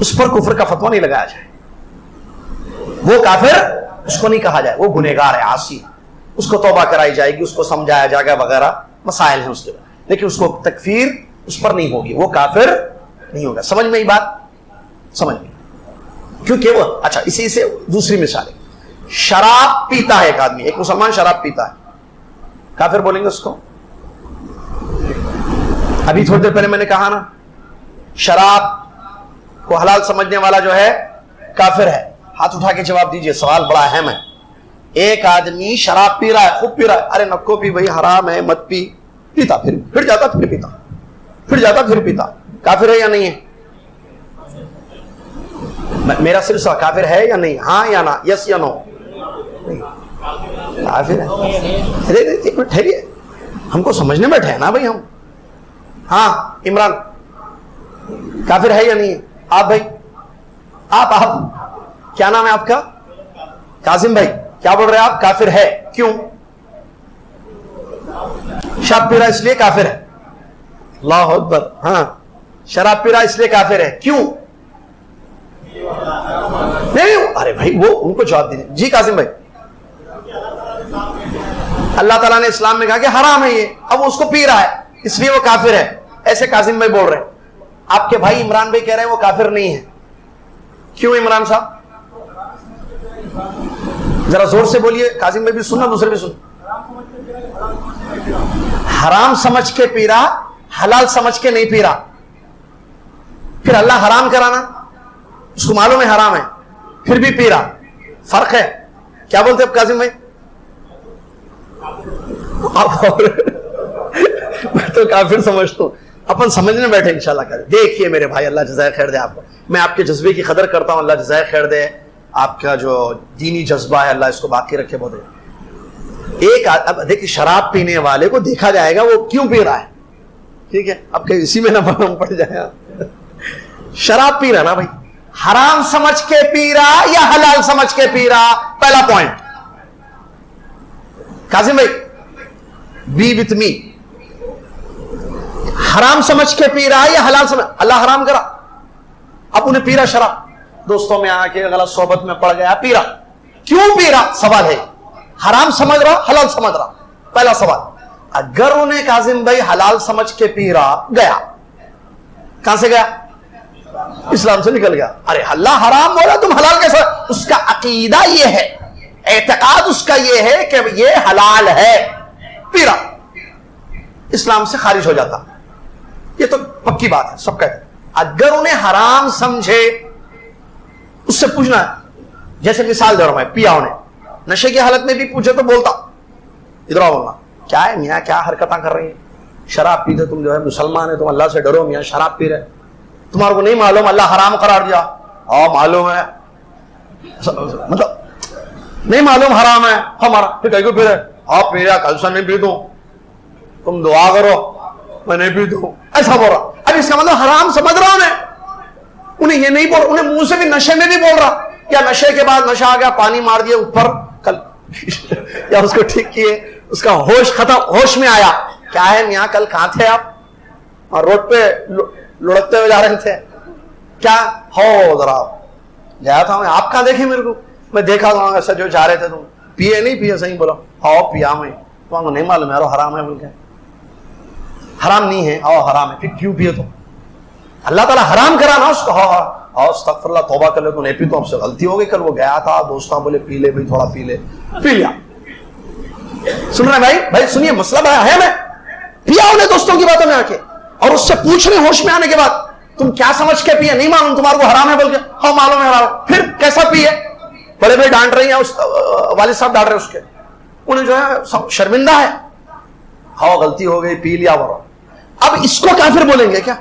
A: اس پر کفر کا فتویٰ نہیں لگایا جائے، وہ کافر اس کو نہیں کہا جائے، وہ گنہگار ہے، عاصی، اس کو توبہ کرائی جائے گی، اس کو سمجھایا جائے گا وغیرہ، مسائل ہیں اس کے بعد، لیکن اس کو تکفیر اس پر نہیں ہوگی، وہ کافر نہیں ہوگا۔ سمجھ میں یہ بات؟ سمجھ میں، کیونکہ وہ اچھا اسی سے دوسری مثال ہے شراب پیتا ہے ایک آدمی، ایک مسلمان شراب پیتا ہے، کافر بولیں گے اس کو؟ ابھی تھوڑی دیر پہلے میں نے کہا نا شراب کو حلال سمجھنے والا جو ہے کافر ہے. ہاتھ اٹھا کے جواب دیجئے، سوال بڑا اہم ہے. ایک آدمی شراب پی رہا ہے، خوب پی رہا ہے، ارے نکو پی بھائی، حرام ہے مت پی، پیتا پھر جاتا پھر پیتا، پھر جاتا پھر پیتا، کافر ہے یا نہیں ہے؟ میرا صرف سوال کافر ہے یا نہیں؟ ہاں یا نہ، یس یا نو؟ کافر ہے. ٹھہریے، ہم کو سمجھنے بیٹھے ہیں نا بھائی ہم. ہاں عمران کافر ہے یا نہیں ہے؟ آپ بھائی، آپ کیا نام ہے آپ کا؟ کاظم بھائی، کیا بول رہے ہیں آپ؟ کافر ہے. کیوں؟ شراب پی رہا اس لیے کافر ہے. اللہ اکبر. ہاں شراب پی رہا اس لیے کافر ہے. کیوں؟ نہیں، ارے بھائی وہ ان کو جواب دیجیے. جی کاظم بھائی. اللہ تعالیٰ نے اسلام میں کہا کہ حرام ہے یہ، اب اس کو پی رہا ہے اس لیے وہ کافر ہے، ایسے کاظم بھائی بول رہے ہیں. آپ کے بھائی عمران بھائی کہہ رہے ہیں وہ کافر نہیں ہے. کیوں عمران صاحب؟ ذرا زور سے بولیے. کاظم بھائی بھی سننا، دوسرے بھی سن. حرام سمجھ کے پی رہا، حلال سمجھ کے نہیں پی رہا. پھر اللہ حرام کرانا، اس کو معلوم ہے حرام ہے پھر بھی پی رہا، فرق ہے. کیا بولتے اب کاظم بھائی؟ میں تو کافر سمجھتا ہوں. اپن سمجھنے بیٹھے انشاءاللہ کریں. دیکھیے میرے بھائی، اللہ جزائے خیر دے آپ کو. میں آپ کے جذبے کی قدر کرتا ہوں، اللہ جزائے خیر دے. آپ کا جو دینی جذبہ ہے اللہ اس کو باقی رکھے. بہت ایک اب دیکھیے شراب پینے والے کو دیکھا جائے گا وہ کیوں پی رہا ہے، ٹھیک ہے؟ اب کہ اسی میں نہ معلوم پڑ جائے گا. شراب پی رہا نا بھائی، حرام سمجھ کے پی رہا یا حلال سمجھ کے پی رہا؟ پہلا پوائنٹ. کاظم بھائی بی وتھ می، حرام سمجھ کے پی رہا یا حلال سمجھ؟ اللہ حرام کرا، اب انہیں پی رہا شراب، دوستوں میں آ کے غلط صحبت میں پڑ گیا، پی رہا. کیوں پی رہا؟ سوال ہے. حرام سمجھ رہا، حلال سمجھ رہا؟ پہلا سوال. اگر انہیں کاظم بھائی حلال سمجھ کے پی رہا، گیا کہاں سے گیا؟ اسلام سے نکل گیا. ارے اللہ حرام بولا تم حلال کیسا؟ اس کا عقیدہ یہ ہے، اعتقاد اس کا یہ ہے کہ یہ حلال ہے، پی رہا، اسلام سے خارج ہو جاتا. یہ تو پکی بات ہے، سب کہتے ہیں. اگر انہیں حرام سمجھے، اس سے پوچھنا ہے. جیسے مثال دے رہا ہوں میں، پیا انہیں، نشے کی حالت میں بھی پوچھے تو بولتا ادھر آؤ بولنا کیا ہے میاں، کیا حرکتیں کر رہی ہیں؟ شراب پیتے تم جو ہے مسلمان ہے، تم اللہ سے ڈرو میاں، شراب پی رہے، تمہارے کو نہیں معلوم اللہ حرام قرار دیا؟ ہاں معلوم ہے، مطلب نہیں معلوم حرام ہے ہمارا، پھر کہیں کو پی رہے؟ ہاں پی رہا، کل سے نہیں پی دوں، تم دعا کرو میں نہیں پی دوں، ایسا بول رہا. اب اس کا مطلب حرام سمجھ رہا انہیں یہ نہیں بول، انہیں منہ سے بھی نشے میں بھی بول رہا، یا نشے کے بعد نشہ آ گیا پانی مار دیا اوپر کل یا اس کو ٹھیک کیے، اس کا ہوش ختم، ہوش میں آیا، کیا ہے میاں کل کہاں تھے آپ؟ اور روڈ پہ لڑکتے ہوئے جا رہے تھے، کیا ہو ذرا گیا تھا میں، آپ کہاں دیکھے میرے کو؟ میں دیکھا تھا ایسا جو جا رہے تھے تم، پیے نہیں پیے؟ صحیح بولا، ہاں پیا میں. تمہارے کو نہیں معلوم یار حرام ہے بول کے؟ حرام نہیں ہے، ہاں حرام ہے، پھر کیوں پیے تم؟ اللہ تعالیٰ حرام کرا نا اس کو. ہاں استغفر اللہ، توبہ کر لے، تو نہیں پی تو ہم سے غلطی ہو گئی، کل وہ گیا تھا دوستاں بولے پی لے بھائی، تھوڑا پی لے، پی لیا. سن رہے بھائی؟ بھائی سنیے، مسئلہ بڑا ہے. میں پیا انہیں دوستوں کی باتوں میں آ کے، اور اس سے پوچھ رہے ہوش میں آنے کے بعد تم کیا سمجھ کے پیے؟ نہیں معلوم تمہارے کو حرام ہے بول کے؟ ہاں معلوم ہے حرام. پھر کیسا پیے؟ بڑے بڑے ڈانٹ رہی ہیں، والد صاحب ڈانٹ رہے اس کے، انہیں جو ہے شرمندہ ہے، ہاں غلطی ہو گئی پی لیا بولو. اب اس کو کافر بولیں گے کیا؟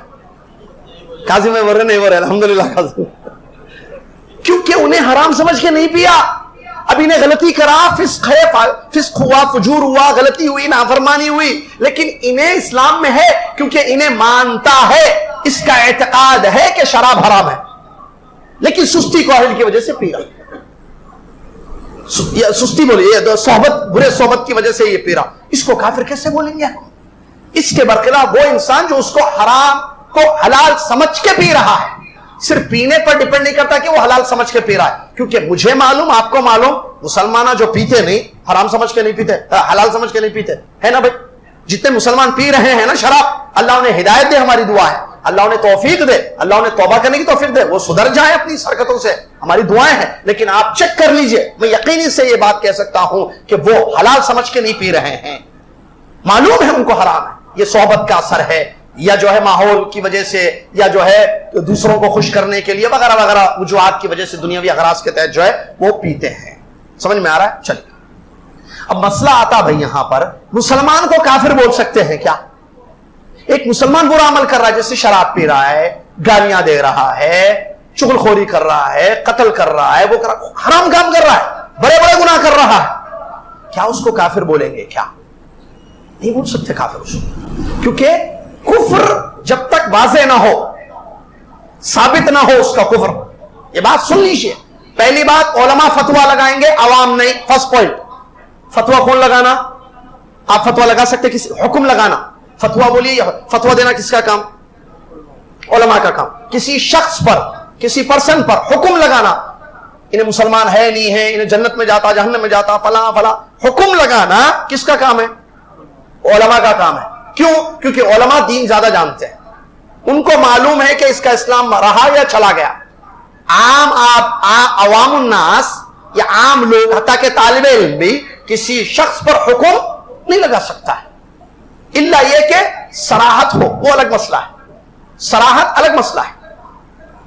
A: کاظم میں بول رہے نہیں بول رہے الحمدللہ کاظم، کیونکہ انہیں حرام سمجھ کے نہیں پیا. اب انہیں غلطی کرا، فسق ہے، فسق ہوا، فجور ہوا، غلطی ہوئی، نافرمانی ہوئی، لیکن انہیں اسلام میں ہے کیونکہ انہیں مانتا ہے، اس کا اعتقاد ہے کہ شراب حرام ہے، لیکن سستی کوہل کی وجہ سے پی رہا. سستی بولی، صحبت، برے صحبت کی وجہ سے یہ پی رہا. اس کو کافر کیسے بولیں گے؟ اس کے برخلاف وہ انسان جو اس کو حرام کو حلال سمجھ کے پی رہا ہے، صرف پینے پر ڈیپینڈ نہیں کرتا کہ وہ حلال سمجھ کے پی رہا ہے، کیونکہ مجھے معلوم، آپ کو معلوم، مسلمان جو پیتے نہیں، حرام سمجھ کے نہیں پیتے، حلال سمجھ کے نہیں پیتے، ہے نا بھائی؟ جتنے مسلمان پی رہے ہیں نا شراب، اللہ انہیں ہدایت دے، ہماری دعا ہے اللہ انہیں توفیق دے, اللہ انہیں توبہ کرنے کی توفیق دے, وہ سدھر جائیں اپنی اس حرکتوں سے, ہماری دعائیں ہیں. لیکن آپ چیک کر لیجئے, میں یقینی سے یہ بات کہہ سکتا ہوں کہ وہ حلال سمجھ کے نہیں پی رہے ہیں, معلوم ہے ان کو حرام ہے, یہ صحبت کا اثر ہے یا جو ہے ماحول کی وجہ سے یا جو ہے دوسروں کو خوش کرنے کے لیے وغیرہ وغیرہ وجوہات کی وجہ سے دنیاوی اغراض کے تحت جو ہے وہ پیتے ہیں. سمجھ میں آ رہا ہے؟ چلیے اب مسئلہ آتا بھائی یہاں پر, مسلمان کو کافر بول سکتے ہیں کیا؟ ایک مسلمان برا عمل کر رہا ہے, جیسے شراب پی رہا ہے, گالیاں دے رہا ہے, چغل خوری کر رہا ہے, قتل کر رہا ہے, وہ حرام کام کر رہا ہے, بڑے بڑے گناہ کر رہا ہے, کیا اس کو کافر بولیں گے؟ کیا نہیں بول سکتے کافر اس کو, کیونکہ کفر جب تک واضح نہ ہو, ثابت نہ ہو اس کا کفر. یہ بات سن لیجیے. پہلی بات, علماء فتوا لگائیں گے, عوام نہیں. فرسٹ پوائنٹ, فتوا کون لگانا؟ آپ فتوا لگا سکتے, کسی حکم لگانا, فتوا بولیے, فتوا دینا کس کا کام؟ علماء کا کام. کسی شخص پر, کسی پرسن پر حکم لگانا, انہیں مسلمان ہے نہیں ہے, انہیں جنت میں جاتا جہنم میں جاتا, فلاں فلاں, حکم لگانا کس کا کام ہے؟ علماء کا کام ہے. کیوں؟ کیونکہ علماء دین زیادہ جانتے ہیں, ان کو معلوم ہے کہ اس کا اسلام رہا یا چلا گیا. عوام الناس یا عام لوگ, حتیٰ کہ طالب علم بھی کسی شخص پر حکم نہیں لگا سکتا ہے, الا یہ کہ صراحت ہو, وہ الگ مسئلہ ہے. صراحت الگ مسئلہ ہے.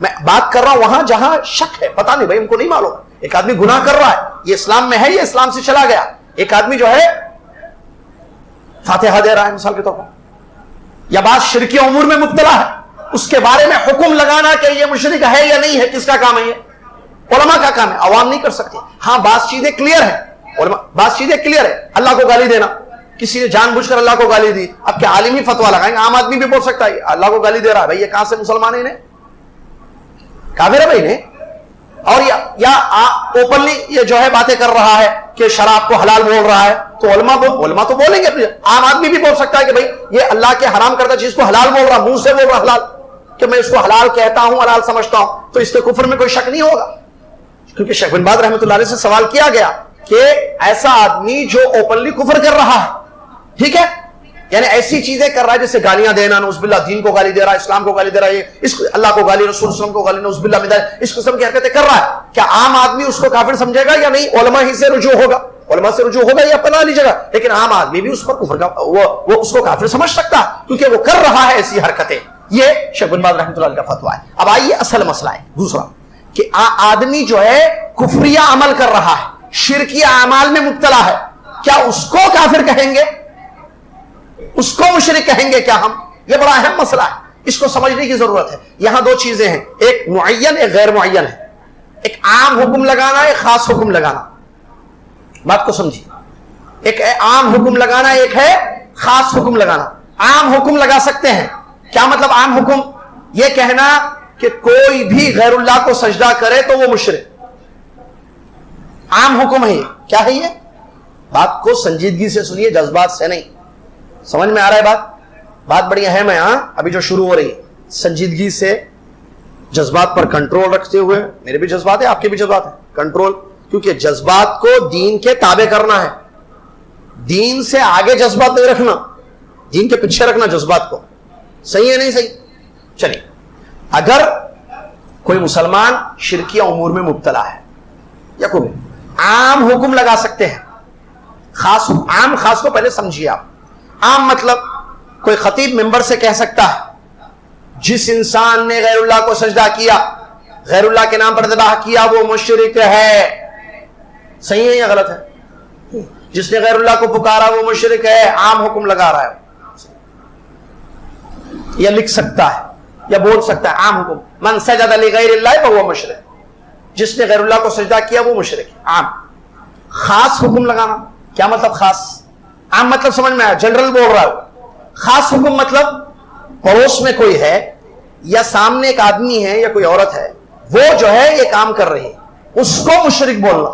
A: میں بات کر رہا ہوں وہاں جہاں شک ہے, پتہ نہیں بھائی, ان کو نہیں معلوم. ایک آدمی گناہ کر رہا ہے, یہ اسلام میں ہے, یہ اسلام سے چلا گیا. ایک آدمی جو ہے فاتحہ دے رہا ہے مثال کے طور پر, یا بعض شرکی امور میں مبتلا ہے, اس کے بارے میں حکم لگانا کہ یہ مشرک ہے یا نہیں ہے, کس کا کام ہے؟ یہ علماء کا کام ہے, عوام نہیں کر سکتے. ہاں بعض چیزیں کلیئر ہیں, بعض چیزیں کلیئر ہے. اللہ کو گالی دینا, کسی نے جان بوجھ کر اللہ کو گالی دی, اب کیا عالم ہی فتوا لگائیں گے؟ عام آدمی بھی بول سکتا ہے اللہ کو گالی دے رہا ہے, بھائی یہ کہاں سے مسلمان ہے, انہیں کافر ہے بھائی نے. اور یا اوپنلی یہ جو ہے باتیں کر رہا ہے کہ شراب کو حلال بول رہا ہے, تو علماء تو بولیں گے. عام آدمی بھی بول سکتا ہے کہ بھائی یہ اللہ کے حرام کردہ چیز کو حلال بول رہا, منہ سے بول رہا حلال, کہ میں اس کو حلال کہتا ہوں, حلال سمجھتا ہوں, تو اس کے کفر میں کوئی شک نہیں ہوگا. کیونکہ شیخ بن باز رحمۃ اللہ علیہ سے سوال کیا گیا کہ ایسا آدمی جو اوپنلی کفر کر رہا ہے, ٹھیک ہے, یعنی ایسی چیزیں کر رہا ہے جیسے گالیاں دینا, نعوذ باللہ, دین کو گالی دے رہا ہے, اسلام کو گالی دے رہا ہے, اس اللہ کو گالی, رسول وسلم کو گالی, نعوذ باللہ من ذلک, اس قسم کی حرکتیں کر رہا ہے, کیا عام آدمی اس کو کافر سمجھے گا یا نہیں؟ علماء ہی سے رجوع ہوگا, علماء سے رجوع ہوگا یا اپنا لیجیے گا. لیکن عام آدمی بھی اس پر کفر کا وہ اس کو کافر سمجھ سکتا ہے, کیونکہ وہ کر رہا ہے ایسی حرکتیں. یہ شیخ بن باز رحمۃ اللہ علیہ کا فتویٰ ہے. اب آئیے اصل مسئلہ ہے دوسرا, کہ آدمی جو ہے کفریہ عمل کر رہا ہے, شرکیہ اعمال میں مبتلا ہے, کیا اس کو کافر کہیں گے؟ اس کو مشرک کہیں گے کیا ہم؟ یہ بڑا اہم مسئلہ ہے, اس کو سمجھنے کی ضرورت ہے. یہاں دو چیزیں ہیں, ایک معین, ایک غیر معین ہے. ایک عام حکم لگانا, ایک خاص حکم لگانا. بات کو سمجھیے, ایک عام حکم لگانا, ایک ہے خاص حکم لگانا. عام حکم لگا سکتے ہیں. کیا مطلب عام حکم؟ یہ کہنا کہ کوئی بھی غیر اللہ کو سجدہ کرے تو وہ مشرک. عام حکم ہے یہ. کیا ہے یہ؟ بات کو سنجیدگی سے سنیے, جذبات سے نہیں. سمجھ میں آ رہا ہے بات بڑی اہم ہے. ہاں ابھی جو شروع ہو رہی ہے, سنجیدگی سے, جذبات پر کنٹرول رکھتے ہوئے. میرے بھی جذبات ہیں, آپ کے بھی جذبات ہیں, کنٹرول, کیونکہ جذبات کو دین کے تابع کرنا ہے. دین سے آگے جذبات نہیں رکھنا, دین کے پیچھے رکھنا جذبات کو. صحیح ہے نہیں صحیح؟ چلیے, اگر کوئی مسلمان شرکیہ امور میں مبتلا ہے, یا کوئی عام حکم لگا سکتے ہیں. خاص, عام خاص کو پہلے سمجھیے آپ. عام مطلب کوئی خطیب ممبر سے کہہ سکتا ہے جس انسان نے غیر اللہ کو سجدہ کیا, غیر اللہ کے نام پر ذبح کیا, وہ مشرک ہے. صحیح ہے یا غلط ہے؟ جس نے غیر اللہ کو پکارا وہ مشرک ہے. عام حکم لگا رہا ہے, یا لکھ سکتا ہے یا بول سکتا ہے عام حکم, من سجد لغیر اللہ فہو مشرک, جس نے غیر اللہ کو سجدہ کیا وہ مشرک ہے. عام. خاص حکم لگانا, کیا مطلب خاص؟ عام مطلب سمجھ میں آیا, جنرل بول رہا ہے. خاص حکم مطلب پڑوس میں کوئی ہے, یا سامنے ایک آدمی ہے یا کوئی عورت ہے, وہ جو ہے یہ کام کر رہی ہے, اس کو مشرک بولنا.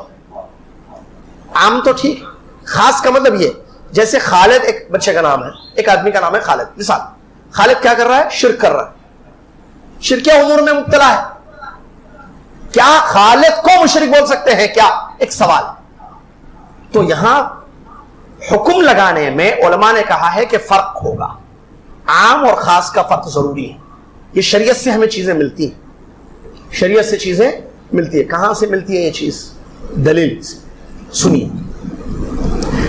A: عام تو ٹھیک, خاص کا مطلب یہ, جیسے خالد ایک بچے کا نام ہے, ایک آدمی کا نام ہے خالد, مثال, خالد کیا کر رہا ہے؟ شرک کر رہا ہے, شرکیہ امور میں مبتلا ہے. کیا خالد کو مشرک بول سکتے ہیں کیا؟ ایک سوال. تو یہاں حکم لگانے میں علماء نے کہا ہے کہ فرق ہوگا, عام اور خاص کا فرق ضروری ہے. یہ شریعت سے ہمیں چیزیں ملتی ہیں، شریعت سے چیزیں ملتی ہیں. کہاں سے ملتی ہے یہ چیز؟ دلیل سے. سنیے،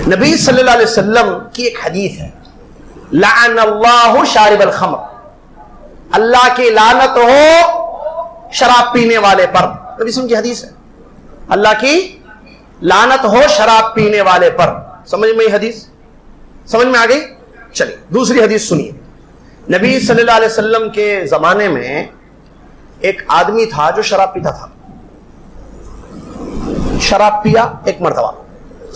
A: نبی صلی اللہ علیہ وسلم کی ایک حدیث ہے، لعن اللہ شارب الخمر، اللہ کی لعنت ہو شراب پینے والے پر. نبی صلی اللہ علیہ وسلم کی حدیث ہے، اللہ کی لعنت ہو شراب پینے والے پر. سمجھ میں یہ حدیث سمجھ میں آ گئی؟ چلیے دوسری حدیث سنیے. نبی صلی اللہ علیہ وسلم کے زمانے میں ایک آدمی تھا جو شراب پیتا تھا. شراب پیا ایک مرتبہ،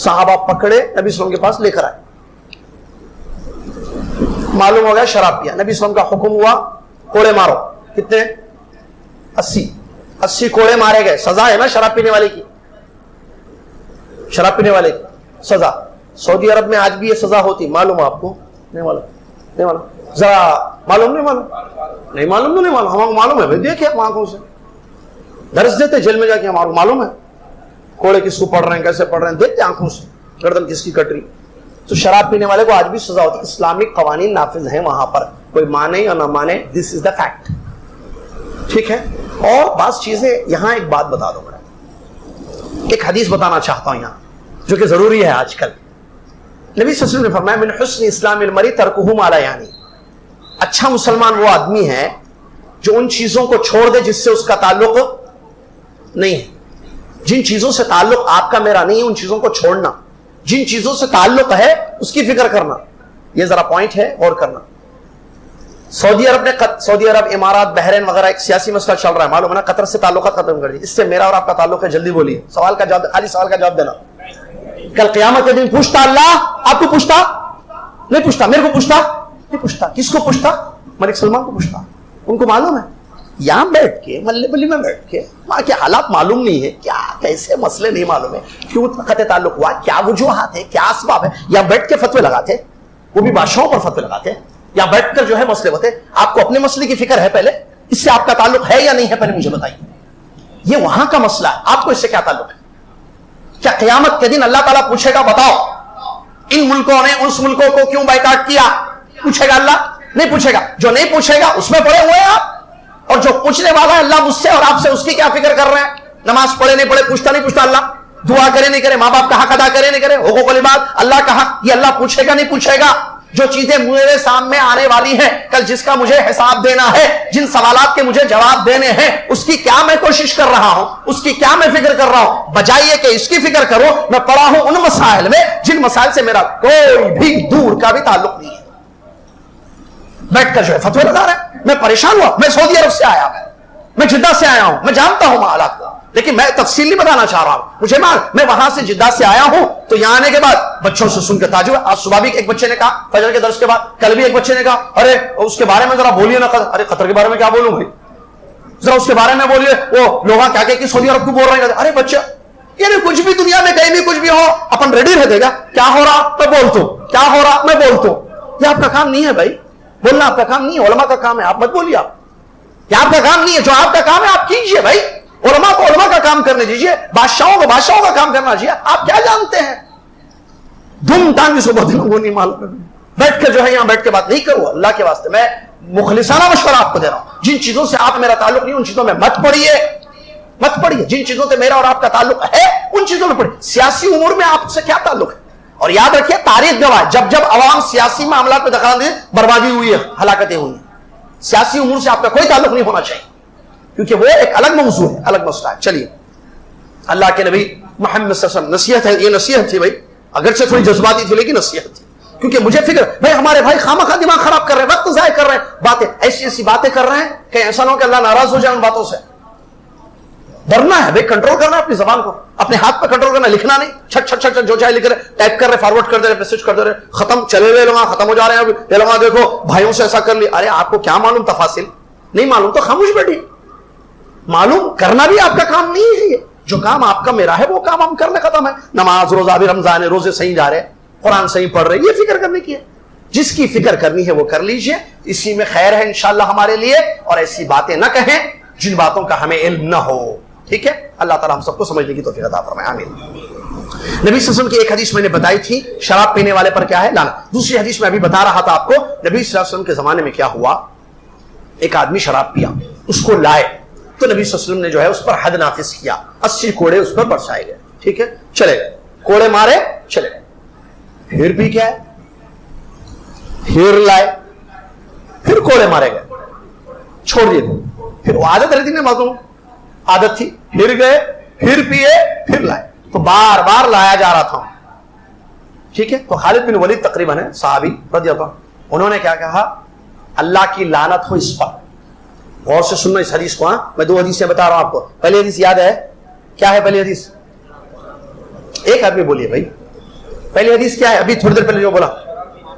A: صحابہ پکڑے نبی صلی اللہ علیہ وسلم کے پاس لے کر آئے. معلوم ہو گیا شراب پیا. نبی صلی اللہ علیہ وسلم کا حکم ہوا کوڑے مارو. کتنے؟ 80 کوڑے مارے گئے. سزا ہے نا شراب پینے والے کی، شراب پینے والے کی سزا. سعودی عرب میں آج بھی یہ سزا ہوتی، معلوم ہے آپ کو؟ نہیں معلوم؟ نہیں معلوم؟ ذرا معلوم نہیں معلوم؟ نہیں معلوم تو نہیں معلوم، ہمارے کو معلوم ہے بھائی. دیکھیں آنکھوں سے درس دیتے جیل میں جا کے، ہمارے کو معلوم ہے کوڑے کس کو پڑھ رہے ہیں، کیسے پڑھ رہے ہیں، دیکھتے آنکھوں سے گردن کس کی کٹ رہی. تو شراب پینے والے کو آج بھی سزا ہوتی ہے. اسلامک قوانین نافذ ہیں وہاں پر، کوئی مانے یا نہ مانے، دس از دا فیکٹ. ٹھیک ہے. اور بعض چیزیں یہاں ایک بات بتا دو، میں ایک حدیث بتانا چاہتا ہوں یہاں جو کہ ضروری ہے آج کل. نبی صلی اللہ علیہ وسلم نے فرمایا من حسن اسلام المرء ترکہ ما لا یعنی، اچھا مسلمان وہ آدمی ہے جو ان چیزوں کو چھوڑ دے جس سے اس کا تعلق نہیں ہے. جن چیزوں سے تعلق آپ کا میرا نہیں ہے ان چیزوں کو چھوڑنا، جن چیزوں سے تعلق ہے اس کی فکر کرنا. یہ ذرا پوائنٹ ہے اور کرنا. سعودی عرب، امارات، بحرین وغیرہ ایک سیاسی مسئلہ چل رہا ہے، معلوم ہے نا؟ قطر سے تعلقات ختم کر دی. اس سے میرا اور آپ کا تعلق ہے. جلدی بولیے، سوال کا جواب، خالی سوال کا جواب دینا. کل قیامت کے دن پوچھتا اللہ آپ کو؟ پوچھتا نہیں؟ پوچھتا میرے کو؟ پوچھتا نہیں؟ پوچھتا کس کو؟ پوچھتا ملک سلمان کو پوچھتا. ان کو معلوم ہے یہاں بیٹھ کے ملے بلی میں بیٹھ کے وہاں کے حالات معلوم نہیں ہے، کیا کیسے مسئلے نہیں معلوم ہے، کیوں قطع تعلق ہوا، کیا وجوہات ہے، کیا اسباب ہے. یہاں بیٹھ کے فتوے لگاتے، وہ بھی بادشاہوں پر فتوے لگاتے. یہاں بیٹھ کر جو ہے مسئلے ہوتے. آپ کو اپنے مسئلے کی فکر ہے پہلے؟ اس سے آپ کا تعلق ہے یا نہیں ہے پہلے مجھے بتائیے. یہ وہاں کا مسئلہ ہے، آپ کو اس سے کیا تعلق ہے؟ کیا قیامت کے دن اللہ تعالیٰ پوچھے گا بتاؤ ان ملکوں نے اس ملکوں کو کیوں بائیکاٹ کیا؟ پوچھے گا اللہ؟ نہیں پوچھے گا. جو نہیں پوچھے گا اس میں پڑے ہوئے ہیں آپ، اور جو پوچھنے والا ہے اللہ مجھ سے اور آپ سے، اس کی کیا فکر کر رہے ہیں؟ نماز پڑھے نہیں پڑھے پوچھتا نہیں پوچھتا اللہ، دعا کرے نہیں کرے، ماں باپ کا حق ادا کرے نہیں کرے، حقوق العباد اللہ کا حق، یہ اللہ پوچھے گا نہیں پوچھے گا؟ جو چیزیں میرے سامنے آنے والی ہیں کل، جس کا مجھے حساب دینا ہے، جن سوالات کے مجھے جواب دینے ہیں، اس کی کیا میں کوشش کر رہا ہوں، اس کی کیا میں فکر کر رہا ہوں؟ بجائے کہ اس کی فکر کرو میں پڑا ہوں ان مسائل میں جن مسائل سے میرا کوئی بھی دور کا بھی تعلق نہیں ہے. بیٹھ کر جو ہے فتوی لگا رہا ہے. میں پریشان ہوا، میں سعودی عرب سے آیا ہوں، میں جدہ سے آیا ہوں، میں جانتا ہوں حالات کو، لیکن میں تفصیل نہیں بتانا چاہ رہا ہوں. مجھے میں وہاں سے جدہ سے آیا ہوں تو یہاں آنے کے بعد بچوں سے سن کے تعجب. آج صبح بھی ایک بچے نے کہا فجر کے درس کے بعد، کل بھی ایک بچے نے کہا ارے اس کے بارے میں ذرا بولیے نا. ارے قطر کے بارے میں کیا بولوں بھائی، ذرا اس کے بارے میں بولیے. وہ لوگ کیا کہ سعودی عرب کو بول رہے ہیں. ارے بچہ یعنی کچھ بھی دنیا میں کہیں بھی کچھ بھی ہو اپن ریڈی رہتے گا. کیا ہو رہا میں بولتا ہوں، کیا ہو رہا میں بولتا ہوں. یہ آپ کا کام نہیں ہے بھائی، بولنا آپ کا کام نہیں ہے، علماء کا کام ہے. آپ مت بولیے، آپ آپ کا کام نہیں ہے. جو آپ کا کام ہے آپ کیجئے بھائی. علماء کو علماء کا کام کرنے دیجئے، بادشاہوں کو بادشاہوں کا کام کرنا چاہیے. آپ کیا جانتے ہیں؟ دھوم دھام جس کو بہت وہ نہیں معلوم. بیٹھ کے جو ہے یہاں بیٹھ کے بات نہیں کرو. اللہ کے واسطے میں مخلصانہ مشورہ آپ کو دے رہا ہوں. جن چیزوں سے آپ میرا تعلق نہیں ان چیزوں میں مت پڑھیے، مت پڑھیے. جن چیزوں سے میرا اور آپ کا تعلق ہے ان چیزوں میں پڑھیے. سیاسی امور میں آپ سے کیا تعلق ہے؟ اور یاد رکھیے تاریخ گواہ، جب جب عوام سیاسی معاملات میں دخل دے بربادی ہوئی ہے، ہلاکتیں ہوئی ہیں. سیاسی امور سے آپ کا کوئی تعلق نہیں ہونا چاہیے، کیونکہ وہ ایک الگ موضوع ہے، الگ مسئلہ ہے. چلیے اللہ کے نبی محمد صلی اللہ علیہ وسلم نصیحت ہے. یہ نصیحت تھی بھائی، اگرچہ تھوڑی جذباتی تھی لیکن نصیحت تھی. کیونکہ مجھے فکر بھائی ہمارے بھائی خامخواہ دماغ خراب کر رہے ہیں، وقت ضائع کر رہے ہیں، باتیں ایسی ایسی باتیں کر رہے ہیں کہ ایسا نہ ہو کہ اللہ ناراض ہو جائے ان باتوں سے. ڈرنا ہے بھائی، کنٹرول کرنا ہے اپنی زبان کو، اپنے ہاتھ پہ کنٹرول کرنا، لکھنا نہیں چھٹ چھٹ چھٹ جو چاہے لکھ رہے، ٹائپ کر رہے، فارورڈ کر دے رہے، میسج کر دے رہے، ختم چلے ہوئے لوگ ختم ہو جا رہے ہیں. ابھی یہ لوگ دیکھو بھائیوں سے ایسا کر لی. ارے آپ کو کیا معلوم تفاصیل؟ نہیں معلوم تو خاموش بیٹھی. معلوم کرنا بھی آپ کا کام نہیں ہے. یہ جو کام آپ کا میرا ہے وہ کام ہم کرنے ختم ہے. نماز روزہ بھی رمضان ہے، روزے صحیح جا رہے، قرآن صحیح پڑھ رہے، یہ فکر کرنے کی ہے. جس کی فکر کرنی ہے وہ کر لیجئے، اسی میں خیر ہے انشاءاللہ ہمارے لیے. اور ایسی باتیں نہ کہیں جن باتوں کا ہمیں علم نہ ہو. ٹھیک ہے، اللہ تعالیٰ ہم سب کو سمجھنے کی توفیق عطا فرمائے، آمین. نبی صلی اللہ علیہ وسلم کی ایک حدیث میں نے بتائی تھی، شراب پینے والے پر کیا ہے؟ لعنت. دوسری حدیث میں ابھی بتا رہا تھا آپ کو، نبی صلی اللہ علیہ وسلم کے زمانے میں کیا ہوا ایک آدمی شراب پیا, اس کو لائے تو نبی صلی اللہ علیہ وسلم نے جو ہے اس پر حد نافذ کیا, 80 کوڑے اس پر برسائے گئے. ٹھیک ہے, چلے گئے, کوڑے مارے چلے گئے. پھر بھی کیا ہے, پھر لائے, پھر کوڑے مارے گئے, چھوڑ دیے. پھر وہ عادت رہتی نا, معلوم عادت تھی, پھر گئے, پھر پیے, پھر لائے, تو بار بار لایا جا رہا تھا. ٹھیک ہے, تو خالد بن ولید تقریباً ہے صحابی رضی اللہ عنہ, انہوں نے کیا کہا, اللہ کی لعنت ہو اس پر. غور سے سننا اس حدیث کو. ہاں, میں 2 حدیثیں بتا رہا ہوں آپ کو. پہلی حدیث یاد ہے, کیا ہے پہلی حدیث؟ ایک آدمی بولیے بھائی, پہلی حدیث کیا ہے؟ ابھی تھوڑی دیر پہلے جو بولا,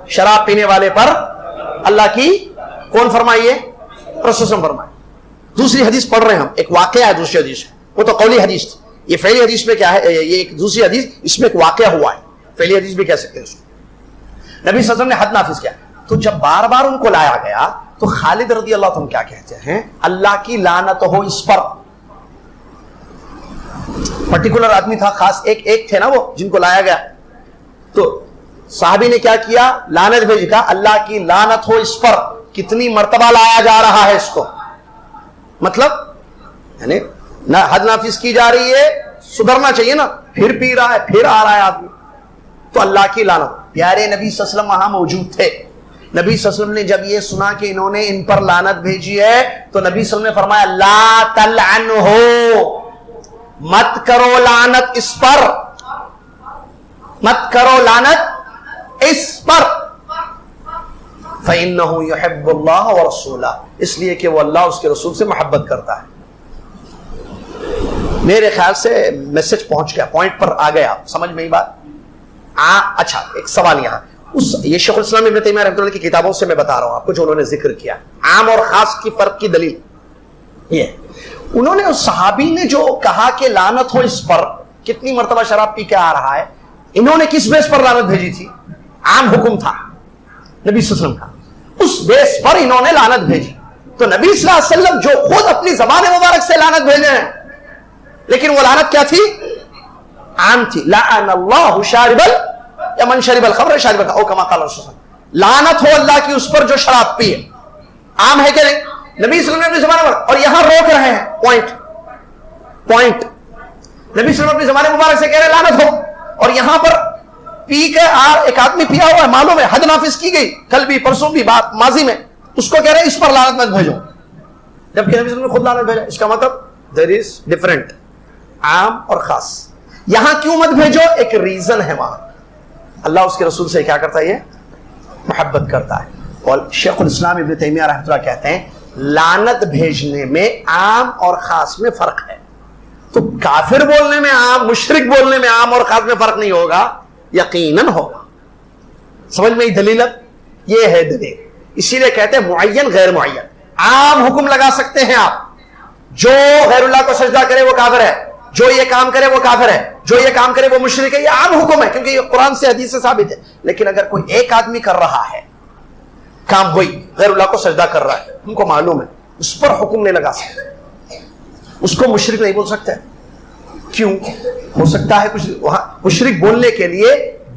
A: شراب پینے والے پر اللہ کی کون فرمائیے؟ رسول فرمائے. دوسری حدیث پڑھ رہے ہیں ہم, ایک واقعہ ہے دوسری حدیث, وہ تو قولی حدیث تھی. یہ پہلی حدیث میں کیا ہے, یہ ایک دوسری حدیث, اس میں ایک واقعہ ہوا ہے. پہلی حدیث بھی کہہ سکتے ہیں اس کو. نبی صلی اللہ علیہ وسلم نے حد نافذ کیا, تو جب بار بار ان کو لایا گیا تو خالد رضی اللہ عنہ کیا کہتے ہیں, اللہ کی لعنت ہو اس پر. پرٹیکولر آدمی تھا, خاص ایک تھے نا وہ جن کو لایا گیا. تو صحابی نے کیا کیا, لعنت بھیجی, کہا اللہ کی لعنت ہو اس پر. کتنی مرتبہ لایا جا رہا ہے اس کو, مطلب یعنی نہ حد نافذ کی جا رہی ہے, سدھرنا چاہیے نا, پھر پی رہا ہے, پھر آ رہا ہے آدمی, تو اللہ کی لعنت. پیارے نبی صلی اللہ علیہ وسلم وہاں موجود تھے. نبی صلی اللہ علیہ وسلم نے جب یہ سنا کہ انہوں نے ان پر لعنت بھیجی ہے, تو نبی صلی اللہ علیہ وسلم نے فرمایا, لا تلعنہ, مت کرو لعنت اس پر, مت کرو لعنت اس پر. فَإِنَّهُ يُحِبُّ اللَّهَ وَرَسُولَهُ, اس لیے کہ وہ اللہ اس کے رسول سے محبت کرتا ہے. میرے خیال سے میسج پہنچ گیا, پوائنٹ پر آ گیا, سمجھ میں ہی بات. اچھا, ایک سوال یہاں, یہ شیخ الاسلام ابن تیمیہ رحمۃ اللہ کی کتابوں سے میں بتا رہا ہوں آپ کو, جو انہوں نے ذکر کیا عام اور خاص کی فرق کی دلیل یہ. انہوں نے اس صحابی نے جو کہا کہ لعنت ہو اس پر, کتنی مرتبہ شراب پی کے آ رہا ہے, انہوں نے کس بیس پر لعنت بھیجی تھی؟ عام حکم تھا نبی صلی اللہ علیہ وسلم کا, اس بیس پر انہوں نے لعنت بھیجی. تو نبی صلی اللہ علیہ وسلم جو خود اپنی زبان مبارک سے لعنت بھیجے ہیں, لیکن وہ لعنت کیا تھی؟ عام تھی. لعن اللہ شارب یا من شرب الخمر شارب کا, او کما قال رسول اللہ, لعنت ہو اللہ کی اس پر جو شراب پیے. عام ہے کہ نہیں؟ نبی صلی اللہ علیہ وسلم اپنی زبان, اور یہاں روک رہے ہیں پوائنٹ. نبی صلی اللہ علیہ وسلم اپنی زبان مبارک سے کہہ رہے لعنت ہو, اور یہاں پر پی کے ایک آدمی پیا ہوا ہے, معلوم ہے حد نافذ کی گئی, کل بھی پرسوں بھی بات ماضی میں, اس کو کہہ رہے ہیں اس پر لعنت مت بھیجو, جبکہ نبی صلی اللہ علیہ وسلم نے خود لعنت بھیجا. اس کا مطلب دیر از ڈفرنٹ, عام اور خاص. یہاں کیوں مت بھیجو؟ ایک ریزن ہے وہاں, اللہ اس کے رسول سے کیا کرتا ہے, یہ محبت کرتا ہے. اور شیخ الاسلام ابن تیمیہ رحمۃ اللہ کہتے ہیں لعنت بھیجنے میں عام اور خاص میں فرق ہے. تو کافر بولنے میں عام, مشرک بولنے میں عام اور خاص میں فرق نہیں ہوگا, یقیناً ہوگا. سمجھ میں دلیل, یہ ہے دلیل. اسی لیے کہتے ہیں معین غیر معین. عام حکم لگا سکتے ہیں آپ, جو غیر اللہ کو سجدہ کرے وہ کافر ہے, جو یہ کام کرے وہ کافر ہے, جو یہ کام کرے وہ مشرک ہے, یہ عام حکم ہے کیونکہ یہ قرآن سے حدیث سے ثابت ہے. لیکن اگر کوئی ایک آدمی کر رہا ہے کام, وہی غیر اللہ کو سجدہ کر رہا ہے, ہم کو معلوم ہے, اس پر حکم نہیں لگا سکتے, اس کو مشرک نہیں بول سکتے. کیوں؟ ہو سکتا ہے کچھ وہاں مشرک بولنے کے لیے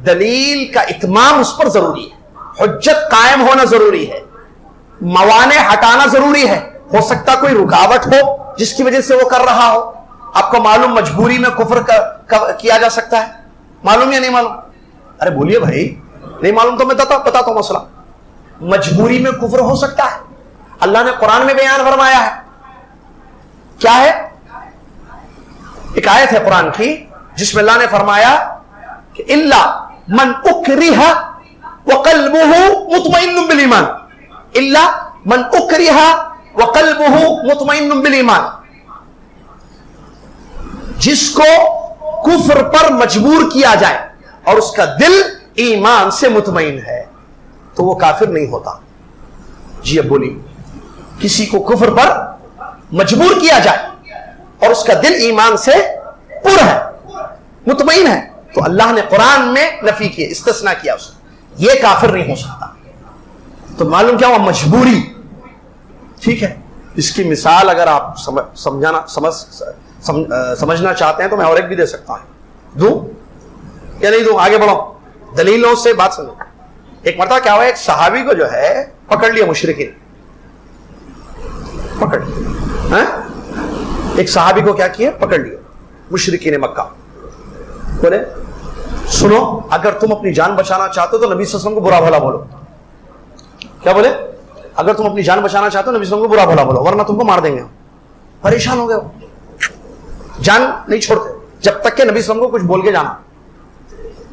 A: دلیل کا اتمام اس پر ضروری ہے, حجت قائم ہونا ضروری ہے, موانع ہٹانا ضروری ہے. ہو سکتا کوئی رکاوٹ ہو جس کی وجہ سے وہ کر رہا ہو. آپ کو معلوم مجبوری میں کفر کیا جا سکتا ہے, معلوم یا نہیں معلوم؟ ارے بولیے بھائی, نہیں معلوم تو میں بتاتا ہوں مسئلہ. مجبوری میں کفر ہو سکتا ہے, اللہ نے قرآن میں بیان فرمایا ہے. کیا ہے؟ ایک آیت ہے قرآن کی جس میں اللہ نے فرمایا کہ الا من اکرہ وقلبہ مطمئن بالایمان, الا من اکرہ وقلبہ مطمئن بالایمان, جس کو کفر پر مجبور کیا جائے اور اس کا دل ایمان سے مطمئن ہے تو وہ کافر نہیں ہوتا. جی اب بولیے, کسی کو کفر پر مجبور کیا جائے اور اس کا دل ایمان سے پر ہے, مطمئن ہے, تو اللہ نے قرآن میں نفی کی, استثناء کیا اس نے, یہ کافر نہیں ہو سکتا. تو معلوم کیا ہوا؟ مجبوری. ٹھیک ہے, اس کی مثال اگر آپ سمجھنا چاہتے ہیں تو میں اور ایک بھی دے سکتا ہوں. دوں یا نہیں دوں؟ آگے بڑھو, دلیلوں سے بات سمجھو. ایک مرتبہ کیا ہوا, ایک صحابی کو جو ہے پکڑ لیا مشرکین, پکڑ لیا. ایک صحابی کو کیا کیا؟ پکڑ لیا مشرکین مکہ. بولے سنو اگر تم اپنی جان بچانا چاہتے ہو تو نبی صلی اللہ علیہ وسلم کو برا بھلا بولو. کیا بولے؟ اگر تم اپنی جان بچانا چاہتے ہو نبی صلی اللہ علیہ وسلم کو برا بھلا بولو ورنہ تم کو مار دیں گے. پریشان ہو گئے, جان نہیں چھوڑتے جب تک کہ نبی صلی اللہ علیہ وسلم کو کچھ بول کے جانا.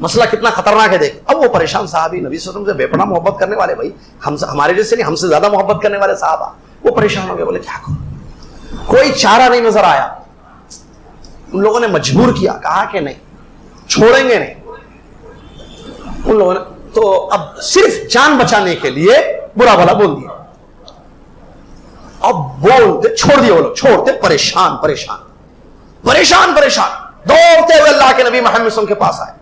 A: مسئلہ کتنا خطرناک ہے دیکھ. اب وہ پریشان صحابی نبی صلی اللہ علیہ وسلم سے بے پناہ محبت کرنے والے, بھائی ہمارے جیسے نہیں, ہم سے زیادہ محبت کرنے والے صحابہ, وہ پریشان ہو گئے. بولے کیا کروں, کوئی چارہ نہیں نظر آیا. ان لوگوں نے مجبور کیا, کہا کہ نہیں چھوڑیں گے نہیں. ان لوگوں نے تو اب صرف جان بچانے کے لیے برا بھلا بول دیا. اب بولتے چھوڑ دیا, وہ لوگ چھوڑتے پریشان پریشان پریشان پریشان دوڑتے ہوئے اللہ کے نبی محمد صلی اللہ علیہ وسلم کے پاس آئے.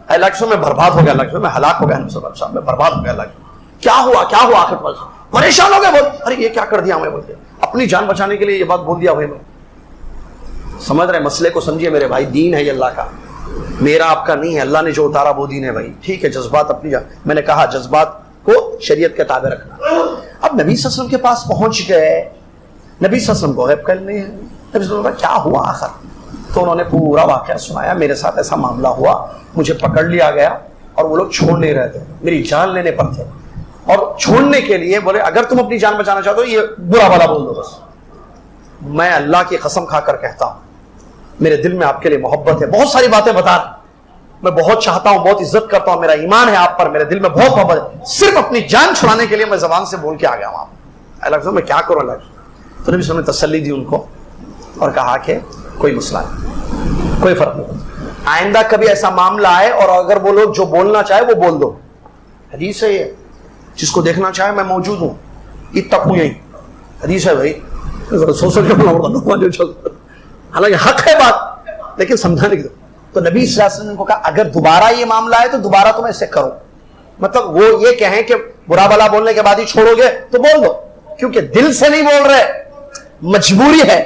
A: اللہ کے میں برباد ہو گیا, اللہ کے میں ہلاک ہو گیا, میں برباد ہو گیا. اللہ کیا ہوا کیا ہوا, آخر پریشان ہو گئے. بول ارے یہ کیا کر دیا ہمیں, بولتے اپنی جان بچانے کے لیے یہ بات بول دیا. بھائی میں سمجھ رہے مسئلے کو, سمجھیے میرے بھائی, دین ہے یہ اللہ کا, میرا آپ کا نہیں ہے. اللہ نے جو اتارا وہ دین ہے بھای. ٹھیک ہے جذبات اپنی جان, میں نے کہا جذبات کو شریعت کے تابع رکھنا. اب نبی صلی اللہ علیہ وسلم کے پاس پہنچ گئے, نبی صلی اللہ علیہ وسلم کو غیب کرنے ہیں. نبی صلی اللہ علیہ وسلم کیا ہوا آخر, تو انہوں نے پورا واقعہ سنایا. میرے ساتھ ایسا معاملہ ہوا, مجھے پکڑ لیا گیا اور وہ لوگ چھوڑ نہیں رہے تھے, میری جان لینے پر تھے. اور چھوڑنے کے لیے بولے اگر تم اپنی جان بچانا چاہتے ہو یہ برا بھلا بول دو بس. میں اللہ کی قسم کھا کر کہتا ہوں میرے دل میں آپ کے لیے محبت ہے. بہت ساری باتیں بتا رہا, میں بہت چاہتا ہوں, بہت عزت کرتا ہوں, میرا ایمان ہے آپ پر, میرے دل میں بہت محبت ہے. صرف اپنی جان چھڑانے کے لیے میں زبان سے بول کے آ گیا ہوں. اللہ میں کیا کروں اللہ. تو نبی صلی اللہ علیہ وسلم نے تسلی دی ان کو اور کہا کہ کوئی مسئلہ نہیں, کوئی فرق نہیں, آئندہ کبھی ایسا معاملہ آئے اور اگر وہ لوگ جو بولنا چاہے وہ بول دو. حدیث ہے یہ, جس کو دیکھنا چاہے میں موجود ہوں. اتقوا, یہی حدیث ہے بھائی. حالانکہ حق ہے بات لیکن سمجھانے کی. تو نبی صلی اللہ علیہ وسلم کو کہا اگر دوبارہ یہ معاملہ آئے تو دوبارہ تم ایسے کرو. مطلب وہ یہ کہیں کہ برا بھلا بولنے کے بعد ہی چھوڑو گے تو بول دو, کیونکہ دل سے نہیں بول رہے, مجبوری ہے.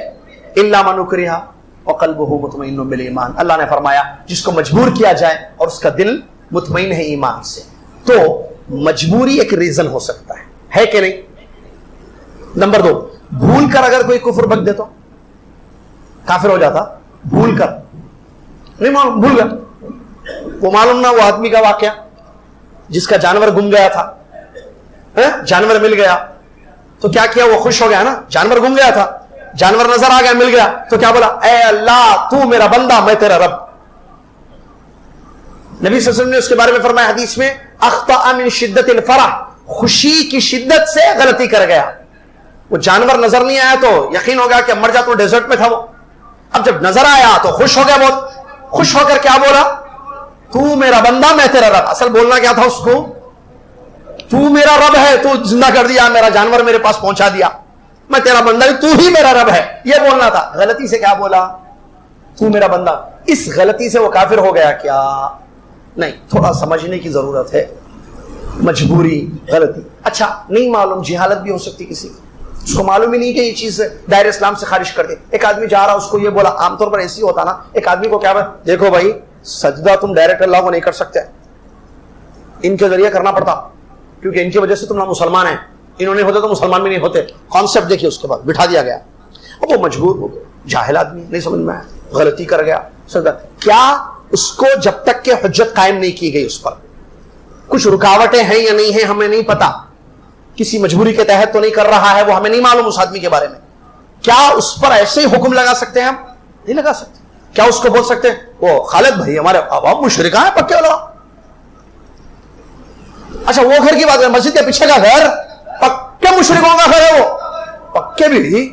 A: الا من اکرہ وقلبہ مطمئن بالایمان, اللہ نے فرمایا جس کو مجبور کیا جائے اور اس کا دل مطمئن ہے ایمان سے. تو مجبوری ایک ریزن ہو سکتا ہے کہ نہیں. نمبر 2, بھول کر اگر کوئی کفر بک دے تو کافر ہو جاتا. بھول کر نہیں معلوم, بھول گیا, وہ معلوم نہ, وہ آدمی کا واقعہ جس کا جانور گم گیا تھا, جانور مل گیا تو کیا کیا, وہ خوش ہو گیا نا. جانور گم گیا تھا, جانور نظر آ گیا, مل گیا تو کیا بولا, اے اللہ تو میرا بندہ میں تیرا رب. نبی صلی اللہ علیہ وسلم نے اس کے بارے میں فرمایا حدیث میں, اخطأ من شدت الفرح, خوشی کی شدت سے غلطی کر گیا. وہ جانور نظر نہیں آیا تو یقین ہو گیا کہ مر جا, تو ڈیزرٹ میں تھا وہ. اب جب نظر آیا تو خوش ہو گیا, بہت خوش ہو کر کیا بولا, تو میرا بندہ میں تیرا رب. اصل بولنا کیا تھا اس کو, تو میرا رب ہے, تو زندہ کر دیا, میرا جانور میرے پاس پہنچا دیا, میں تیرا بندہ, تو ہی میرا رب ہے, یہ بولنا تھا. غلطی سے کیا بولا, تو میرا بندہ. اس غلطی سے وہ کافر ہو گیا کیا نہیں, تھوڑا سمجھنے کی ضرورت ہے. مجبوری, غلطی. اچھا نہیں معلوم, جہالت بھی ہو سکتی کسی کی, اس کو معلوم ہی نہیں کہ یہ چیز دائرہ اسلام سے خارج کر دے. ایک آدمی جا رہا, اس کو یہ بولا, عام طور پر ایسی ہوتا نا, ایک آدمی کو کیا بولا, دیکھو بھائی سجدہ تم ڈائریکٹ اللہ کو نہیں کر سکتے, ان کے ذریعے کرنا پڑتا, کیونکہ ان کی وجہ سے تم نہ مسلمان ہیں, انہوں نے ہوتے تو مسلمان بھی نہیں ہوتے. کانسیپٹ دیکھیے, اس کے بعد بٹھا دیا گیا. اب وہ مجبور ہو گیا, جاہل آدمی, نہیں سمجھ میں آیا, غلطی کر گیا. کیا اس کو جب تک کہ حجت قائم نہیں کی گئی, اس پر کچھ رکاوٹیں ہیں یا نہیں ہیں ہمیں نہیں پتا, کسی مجبوری کے تحت تو نہیں کر رہا ہے, وہ ہمیں نہیں معلوم اس آدمی کے بارے میں. کیا اس پر ایسے ہی حکم لگا سکتے ہیں ہم؟ نہیں لگا سکتے. کیا اس کو بول سکتے ہیں وہ خالد بھائی ہمارے اب مشرکہ ہیں پکے والا, اچھا وہ گھر کی بات ہے, مسجد کے پیچھے کا گھر پکے مشرکوں کا گھر ہے, وہ پکے بھی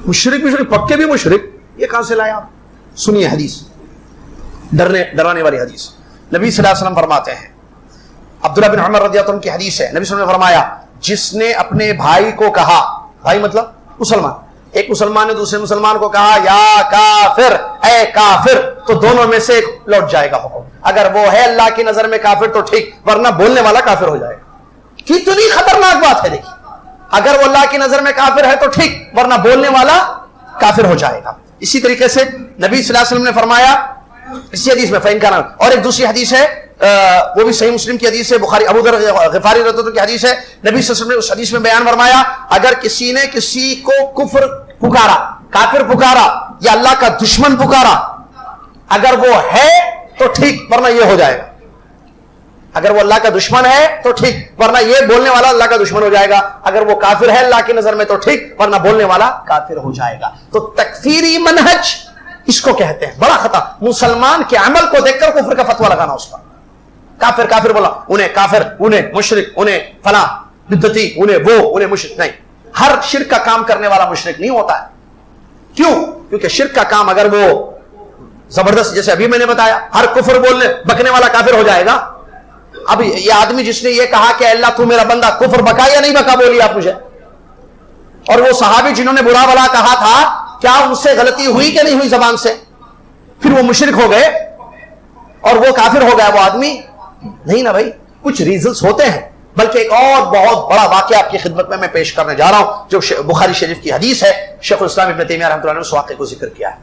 A: مشرک پکے بھی مشرک, یہ کہاں سے لایا آپ؟ سنیے حدیث, ڈرانے والی حدیث. نبی صلی اللہ علیہ وسلم فرماتے ہیں, عبداللہ بن عمر رضی اللہ عنہ کی حدیث ہے, نبی صلی اللہ علیہ وسلم نے فرمایا جس نے اپنے بھائی کو کہا, بھائی مطلب مسلمان, ایک مسلمان نے دوسرے مسلمان کو کہا یا کافر, اے کافر, تو دونوں میں سے ایک لوٹ جائے گا حکم. اگر وہ ہے اللہ کی نظر میں کافر تو ٹھیک, ورنہ بولنے والا کافر ہو جائے گا. کتنی خطرناک بات ہے دیکھیے, اگر وہ اللہ کی نظر میں کافر ہے تو ٹھیک, ورنہ بولنے والا کافر ہو جائے گا. اسی طریقے سے نبی صلی اللہ علیہ وسلم نے فرمایا اسی حدیث میں فین کا نام, اور ایک دوسری حدیث ہے وہ بھی صحیح مسلم کی حدیث ہے، بخاری ابو ذر غفاری رضی اللہ عنہ کی حدیث ہے، نبی صلی اللہ علیہ وسلم نے اس حدیث میں بیان فرمایا اگر کسی نے کسی کو کفر پکارا، کافر پکارا یا اللہ کا دشمن پکارا، اگر وہ ہے تو ٹھیک ورنہ یہ ہو جائے گا، اگر وہ اللہ کا دشمن ہے تو ٹھیک ورنہ یہ بولنے والا اللہ کا دشمن ہو جائے گا، اگر وہ کافر ہے اللہ کی نظر میں تو ٹھیک ورنہ بولنے والا کافر ہو جائے گا۔ تو تکفیری منہج اس کو کہتے ہیں، بڑا خطا، مسلمان کے عمل کو دیکھ کر کفر کا فتویٰ لگانا اس پر، کافر کافر بولا انہیں کافر، انہیں مشرک، انہیں فلاں بدعتی، انہیں وہ، انہیں مشرک، نہیں، ہر شرک کا کام کرنے والا مشرک نہیں ہوتا ہے۔ کیوں؟ کیونکہ شرک کا کام اگر وہ زبردست، جیسے ابھی میں نے بتایا، ہر کفر بولنے بکنے والا کافر ہو جائے گا۔ اب یہ آدمی جس نے یہ کہا کہ اللہ تو میرا بندہ، کفر بکا یا نہیں بکا بولیے آپ مجھے، اور وہ صحابی جنہوں نے برا بلا کہا تھا کیا ان سے غلطی ہوئی کہ نہیں ہوئی زبان سے؟ پھر وہ مشرک ہو گئے اور وہ کافر ہو گیا وہ آدمی؟ نہیں نا بھائی، کچھ ریزنز ہوتے ہیں۔ بلکہ ایک اور بہت بڑا واقعہ آپ کی خدمت میں پیش کرنے جا رہا ہوں جو بخاری شریف کی حدیث ہے، شیخ الاسلام ابن تیمیہ رحمۃ اللہ علیہ نے اس واقعے کو ذکر کیا ہے۔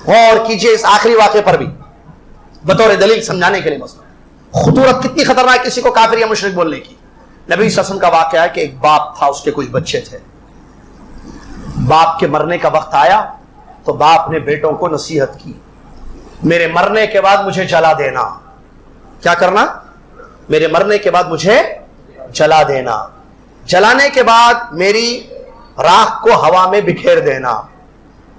A: غور کیجئے اس آخری واقعے پر بھی بطور دلیل سمجھانے کے لیے، مسئلہ خطورت کتنی خطرناک کسی کو کافر یا مشرک بولنے کی۔ نبی صلی اللہ علیہ وسلم کا واقعہ ہے کہ ایک باپ تھا، اس کے کچھ بچے تھے، باپ کے مرنے کا وقت آیا تو باپ نے بیٹوں کو نصیحت کی، میرے مرنے کے بعد مجھے جلا دینا۔ کیا کرنا؟ میرے مرنے کے بعد مجھے جلا دینا، جلانے کے بعد میری راکھ کو ہوا میں بکھیر دینا۔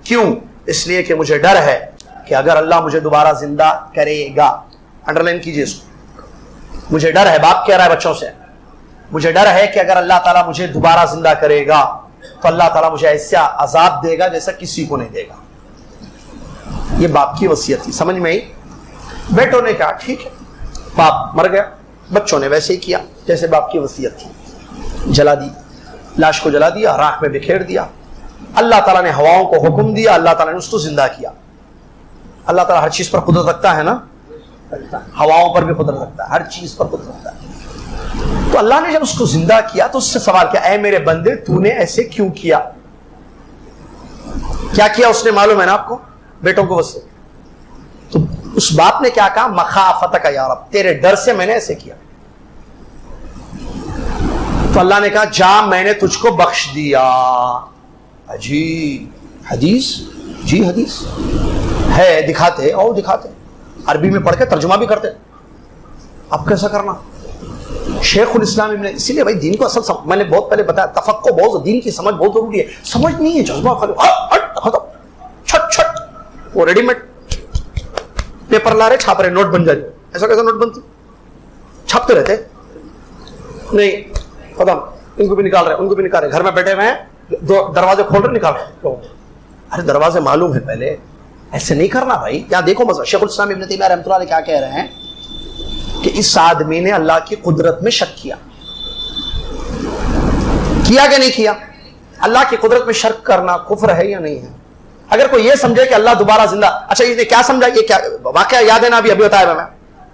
A: کیوں؟ اس لیے کہ مجھے ڈر ہے کہ اگر اللہ مجھے دوبارہ زندہ کرے گا، انڈرلائن کیجیے اس کو، مجھے ڈر ہے، باپ کہہ رہا ہے بچوں سے، مجھے ڈر ہے کہ اگر اللہ تعالیٰ مجھے دوبارہ زندہ کرے گا تو اللہ تعالیٰ مجھے ایسا عذاب دے گا جیسا کسی کو نہیں دے گا۔ یہ باپ کی وصیت تھی، سمجھ میں آئی؟ بیٹوں نے کہا ٹھیک ہے، باپ مر گیا، بچوں نے ویسے ہی کیا جیسے باپ کی وصیت تھی، جلا دی، لاش کو جلا دیا، راکھ میں بکھیر دیا۔ اللہ تعالیٰ نے ہواؤں کو حکم دیا، اللہ تعالیٰ نے اس کو زندہ کیا۔ اللہ تعالیٰ ہر چیز پر قدرت رکھتا ہے نا، ہواؤں پر بھی قدرت رکھتا ہے، ہر چیز پر قدرت رکھتا ہے۔ تو اللہ نے جب اس کو زندہ کیا تو اس سے سوال کیا، اے میرے بندے تو نے ایسے کیوں کیا؟ کیا کیا اس نے معلوم ہے نا آپ کو؟ بیٹوں کو وصیت۔ تو اس باپ نے کیا کہا؟ مخافتک یا رب، تیرے ڈر سے میں نے ایسے کیا۔ تو اللہ نے کہا جا میں نے تجھ کو بخش دیا۔ جی حدیث، جی حدیث ہے، دکھاتے اور دکھاتے، عربی میں پڑھ کے ترجمہ بھی کرتے۔ اب کیسا کرنا؟ شیخ الاسلام ابن، اسی لیے بھائی دین کو اصل میں نے بہت پہلے بتایا، تفقہ بہت، دین کی سمجھ بہت ضروری ہے۔ سمجھ نہیں ہے جذبہ خالی ختم، چھٹ چھٹ، وہ ریڈی میڈ پیپر لا رہے چھاپ رہے، نوٹ بن جائے۔ ایسا کیسا نوٹ بنتی؟ چھاپتے رہتے نہیں، ختم، ان کو بھی نکال رہے، ان کو بھی نکال رہے، گھر میں بیٹھے ہوئے ہیں، دروازے کھول رہے نکال رہے۔ ارے دروازے معلوم ہے پہلے، ایسے نہیں کرنا بھائی۔ کیا دیکھو مزہ، شیخ الاسلام ابن تیمیہ رحمۃ اللہ علیہ کیا کہہ رہے ہیں کہ اس آدمی نے اللہ کی قدرت میں شک کیا کہ نہیں کیا؟ اللہ کی قدرت میں شک کرنا کفر ہے یا نہیں ہے؟ اگر کوئی یہ سمجھے کہ اللہ دوبارہ زندہ، اچھا اس نے کیا سمجھا؟ یہ کیا واقعہ یاد ہے نا، ابھی بتایا میں،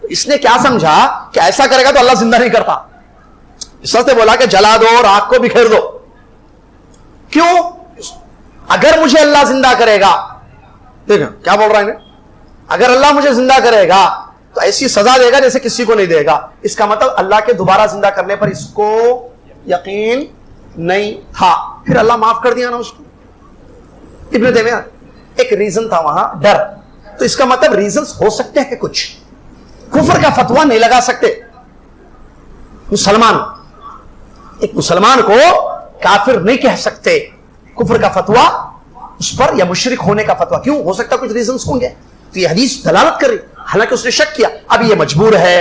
A: اس نے کیا سمجھا کہ ایسا کرے گا تو اللہ زندہ نہیں کرتا، اس نے بولا کہ جلا دو اور آگ کو بکھیر دو۔ کیوں؟ اگر مجھے اللہ زندہ کرے گا، دیکھیں کیا بول رہا ہے، اگر اللہ مجھے زندہ کرے گا تو ایسی سزا دے گا جیسے کسی کو نہیں دے گا۔ اس کا مطلب اللہ کے دوبارہ زندہ کرنے پر اس کو یقین نہیں تھا، پھر اللہ معاف کر دیا نا اس کو۔ ابن تیمیہ ایک ریزن تھا وہاں، ڈر۔ تو اس کا مطلب ریزنز ہو سکتے ہیں کچھ، کفر کا فتویٰ نہیں لگا سکتے۔ ایک مسلمان کو کافر نہیں کہہ سکتے، کفر کا فتویٰ اس پر یا مشرک ہونے کا فتویٰ، کیوں؟ ہو سکتا کچھ ریزنز ہوں گے۔ تو یہ حدیث دلالت کر رہی، حالانکہ اس نے شک کیا، اب یہ مجبور ہے،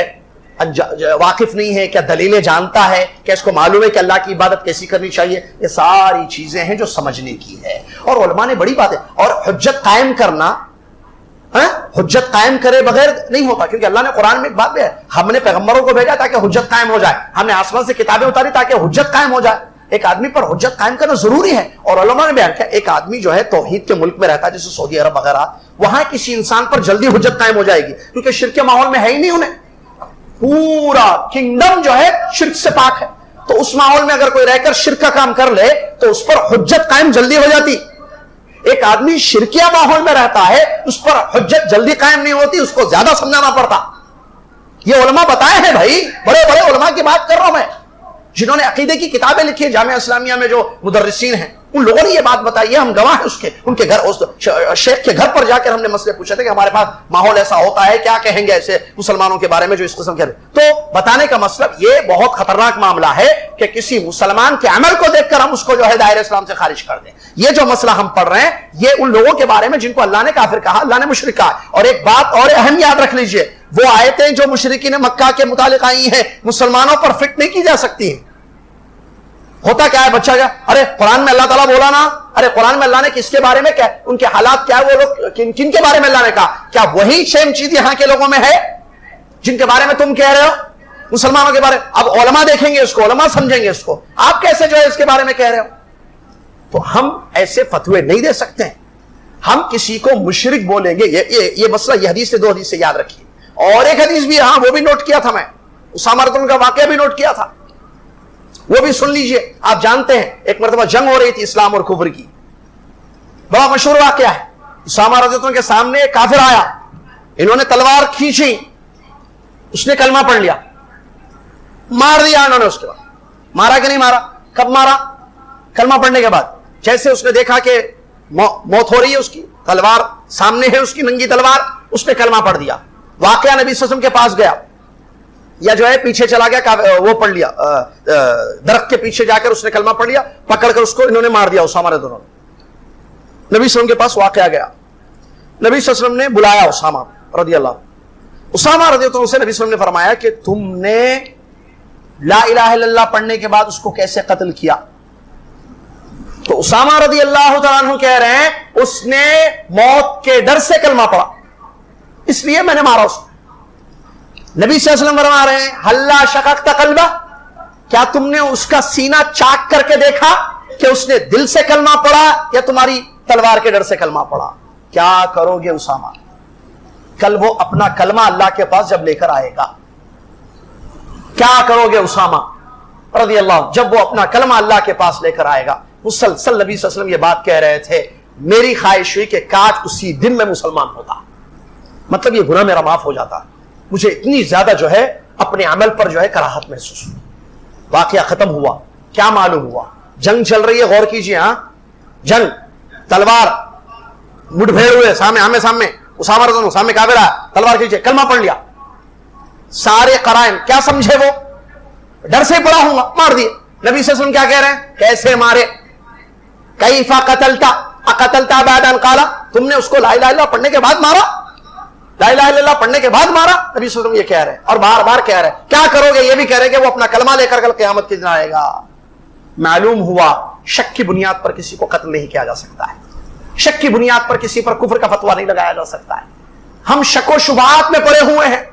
A: واقف نہیں ہے، کیا دلیلیں جانتا ہے، کیا اس کو معلوم ہے کہ اللہ کی عبادت کیسی کرنی چاہیے، یہ ساری چیزیں ہیں جو سمجھنے کی ہے۔ اور علماء نے بڑی بات ہے، اور حجت قائم کرنا، حجت قائم کرے بغیر نہیں ہوتا، کیونکہ اللہ نے قرآن میں ایک بات ہے، ہم نے پیغمبروں کو بھیجا تاکہ حجت قائم ہو جائے، ہم نے آسمان سے کتابیں اتاری تاکہ حجت قائم ہو جائے۔ ایک آدمی پر حجت قائم کرنا ضروری ہے، اور علماء نے بیان کیا ایک آدمی جو ہے توحید کے ملک میں رہتا ہے جیسے سعودی عرب وغیرہ، وہاں کسی انسان پر جلدی حجت قائم ہو جائے گی، کیونکہ شرک کے ماحول میں ہے ہی نہیں، انہیں پورا کنگڈم جو ہے شرک سے پاک ہے، تو اس ماحول میں اگر کوئی رہ کر شرک کا کام کر لے تو اس پر حجت قائم جلدی ہو جاتی۔ ایک آدمی شرکیہ ماحول میں رہتا ہے، اس پر حجت جلدی قائم نہیں ہوتی، اس کو زیادہ سمجھانا پڑتا۔ یہ علماء بتائے ہیں بھائی، بڑے بڑے علماء کی بات کر رہا ہوں میں، جنہوں نے عقیدے کی کتابیں لکھی ہیں، جامعہ اسلامیہ میں جو مدرسین ہیں، ان لوگوں نے یہ بات بتائی ہے، ہم گواہ ہیں اس کے، ان کے گھر، اس شیخ کے گھر پر جا کر ہم نے مسئلے پوچھے تھے کہ ہمارے پاس ماحول ایسا ہوتا ہے، کیا کہیں گے ایسے مسلمانوں کے بارے میں جو اس قسم کے، تو بتانے کا مطلب یہ بہت خطرناک معاملہ ہے کہ کسی مسلمان کے عمل کو دیکھ کر ہم اس کو جو ہے دائرہ اسلام سے خارج کر دیں۔ یہ جو مسئلہ ہم پڑھ رہے ہیں یہ ان لوگوں کے بارے میں جن کو اللہ نے کافر کہا، اللہ نے مشرک کہا۔ اور ایک بات اور اہم یاد رکھ لیجئے، وہ آیتیں جو مشرکین مکہ کے متعلق آئی ہیں مسلمانوں پر فٹ نہیں کی جا سکتی ہیں۔ ہوتا کیا ہے بچہ کیا، ارے قرآن میں اللہ تعالیٰ بولا نا، ارے قرآن میں اللہ نے کس کے بارے میں کیا، ان کے حالات کیا، وہ لوگ کن کے بارے میں اللہ نے کہا، کیا وہی سیم چیز یہاں کے لوگوں میں ہے جن کے بارے میں تم کہہ رہے ہو مسلمانوں کے بارے؟ اب علماء دیکھیں گے اس کو، علماء سمجھیں گے اس کو، آپ کیسے جو ہے اس کے بارے میں کہہ رہے ہو؟ تو ہم ایسے فتوے نہیں دے سکتے ہیں، ہم کسی کو مشرک بولیں گے، یہ مسئلہ، یہ حدیث سے دو حدیث سے یاد رکھیے۔ اور ایک حدیث بھی، ہاں وہ بھی نوٹ کیا تھا میں، اسامہ رضی اللہ عنہ کا واقعہ بھی نوٹ کیا تھا، وہ بھی سن لیجئے۔ آپ جانتے ہیں ایک مرتبہ جنگ ہو رہی تھی اسلام اور کفر کی، بڑا مشہور واقعہ ہے۔ اسامہ رضی اللہ عنہ کے سامنے ایک کافر آیا، انہوں نے تلوار کھینچی، اس نے کلمہ پڑھ لیا، مار دیا انہوں نے، اس کے بعد مارا کہ نہیں مارا؟ کب مارا؟ کلمہ پڑھنے کے بعد۔ جیسے اس نے دیکھا کہ موت ہو رہی ہے، اس کی تلوار سامنے ہے، اس کی ننگی تلوار، اس نے کلمہ پڑھ دیا۔ واقعہ نبی صلی اللہ علیہ وسلم کے پاس گیا، یا جو ہے پیچھے چلا گیا، وہ پڑھ لیا، درخت کے پیچھے جا کر اس نے کلمہ پڑھ لیا، پکڑ کر اس کو انہوں نے مار دیا، اسامہ رضی اللہ عنہ۔ نبی صلی اللہ علیہ وسلم کے پاس واقعہ گیا، نبی صلی اللہ علیہ وسلم نے بلایا اسامہ رضی اللہ عنہ۔ اسامہ رضی اللہ عنہ سے نبی صلی اللہ علیہ وسلم نے فرمایا کہ تم نے لا الہ الا اللہ پڑھنے کے بعد اس کو کیسے قتل کیا؟ تو اسامہ رضی اللہ تعالیٰ عنہ کہہ رہے ہیں اس نے موت کے ڈر سے کلمہ پڑھا، اس لیے میں نے مارا اس کو۔ نبی صلی اللہ علیہ وسلم فرما رہے ہیں حلا شققت قلبہ، کیا تم نے اس کا سینہ چاک کر کے دیکھا کہ اس نے دل سے کلمہ پڑھا یا تمہاری تلوار کے ڈر سے کلمہ پڑھا؟ کیا کرو گے اسامہ؟ کل وہ اپنا کلمہ اللہ کے پاس جب لے کر آئے گا، کیا کرو گے اسامہ رضی اللہ، جب وہ اپنا کلمہ اللہ کے پاس لے کر آئے گا؟ مسلسل نبی صلی اللہ علیہ وسلم یہ بات کہہ رہے تھے، میری خواہش ہوئی کہ کاش اسی دن میں مسلمان ہوتا، مطلب یہ گناہ میرا معاف ہو جاتا، مجھے اتنی زیادہ جو ہے اپنے عمل پر جو ہے کراہت محسوس ہوئی۔ واقعہ ختم ہوا، کیا معلوم ہوا؟ جنگ چل رہی ہے، غور کیجئے، ہاں جنگ، تلوار، مٹ بھیڑ ہوئے، سامنے آمنے سامنے، اسامہ رضی اللہ عنہ سامنے کافر آیا، تلوار کھینچے، کلمہ پڑھ لیا، سارے قرائن کیا سمجھے؟ وہ ڈر سے پڑا ہوں گا، مار دیے۔ نبی صلی اللہ علیہ وسلم کیا کہہ رہے ہیں؟ کیسے مارے؟ کیف قتلتا اقتلتا بعد ان قال، تم نے اس کو لا الہ الا اللہ پڑھنے کے بعد مارا؟ لا الہ الا اللہ پڑھنے کے بعد مارا؟ نبی صلی اللہ علیہ وسلم یہ کہہ رہے ہیں، اور بار بار کہہ رہے ہیں۔ کیا کرو گے؟ یہ بھی کہہ رہے ہیں کہ وہ اپنا کلمہ لے کر کل قیامت کے دن آئے گا۔ معلوم ہوا شک کی بنیاد پر کسی کو قتل نہیں کیا جا سکتا ہے، شک کی بنیاد پر کسی پر کفر کا فتویٰ نہیں لگایا جا سکتا ہے۔ ہم شک و شبہات میں پڑے ہوئے ہیں،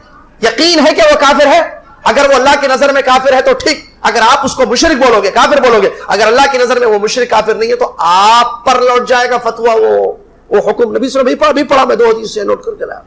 A: یقین ہے کہ وہ کافر ہے، اگر وہ اللہ کی نظر میں کافر ہے تو ٹھیک، اگر آپ اس کو مشرک بولو گے، کافر بولو گے، اگر اللہ کی نظر میں وہ مشرک کافر نہیں ہے تو آپ پر لوٹ جائے گا فتویٰ، وہ حکم۔ نبی صلی اللہ علیہ وسلم بھی پڑھا، میں دو حدیث سے نوٹ کر کے لایا،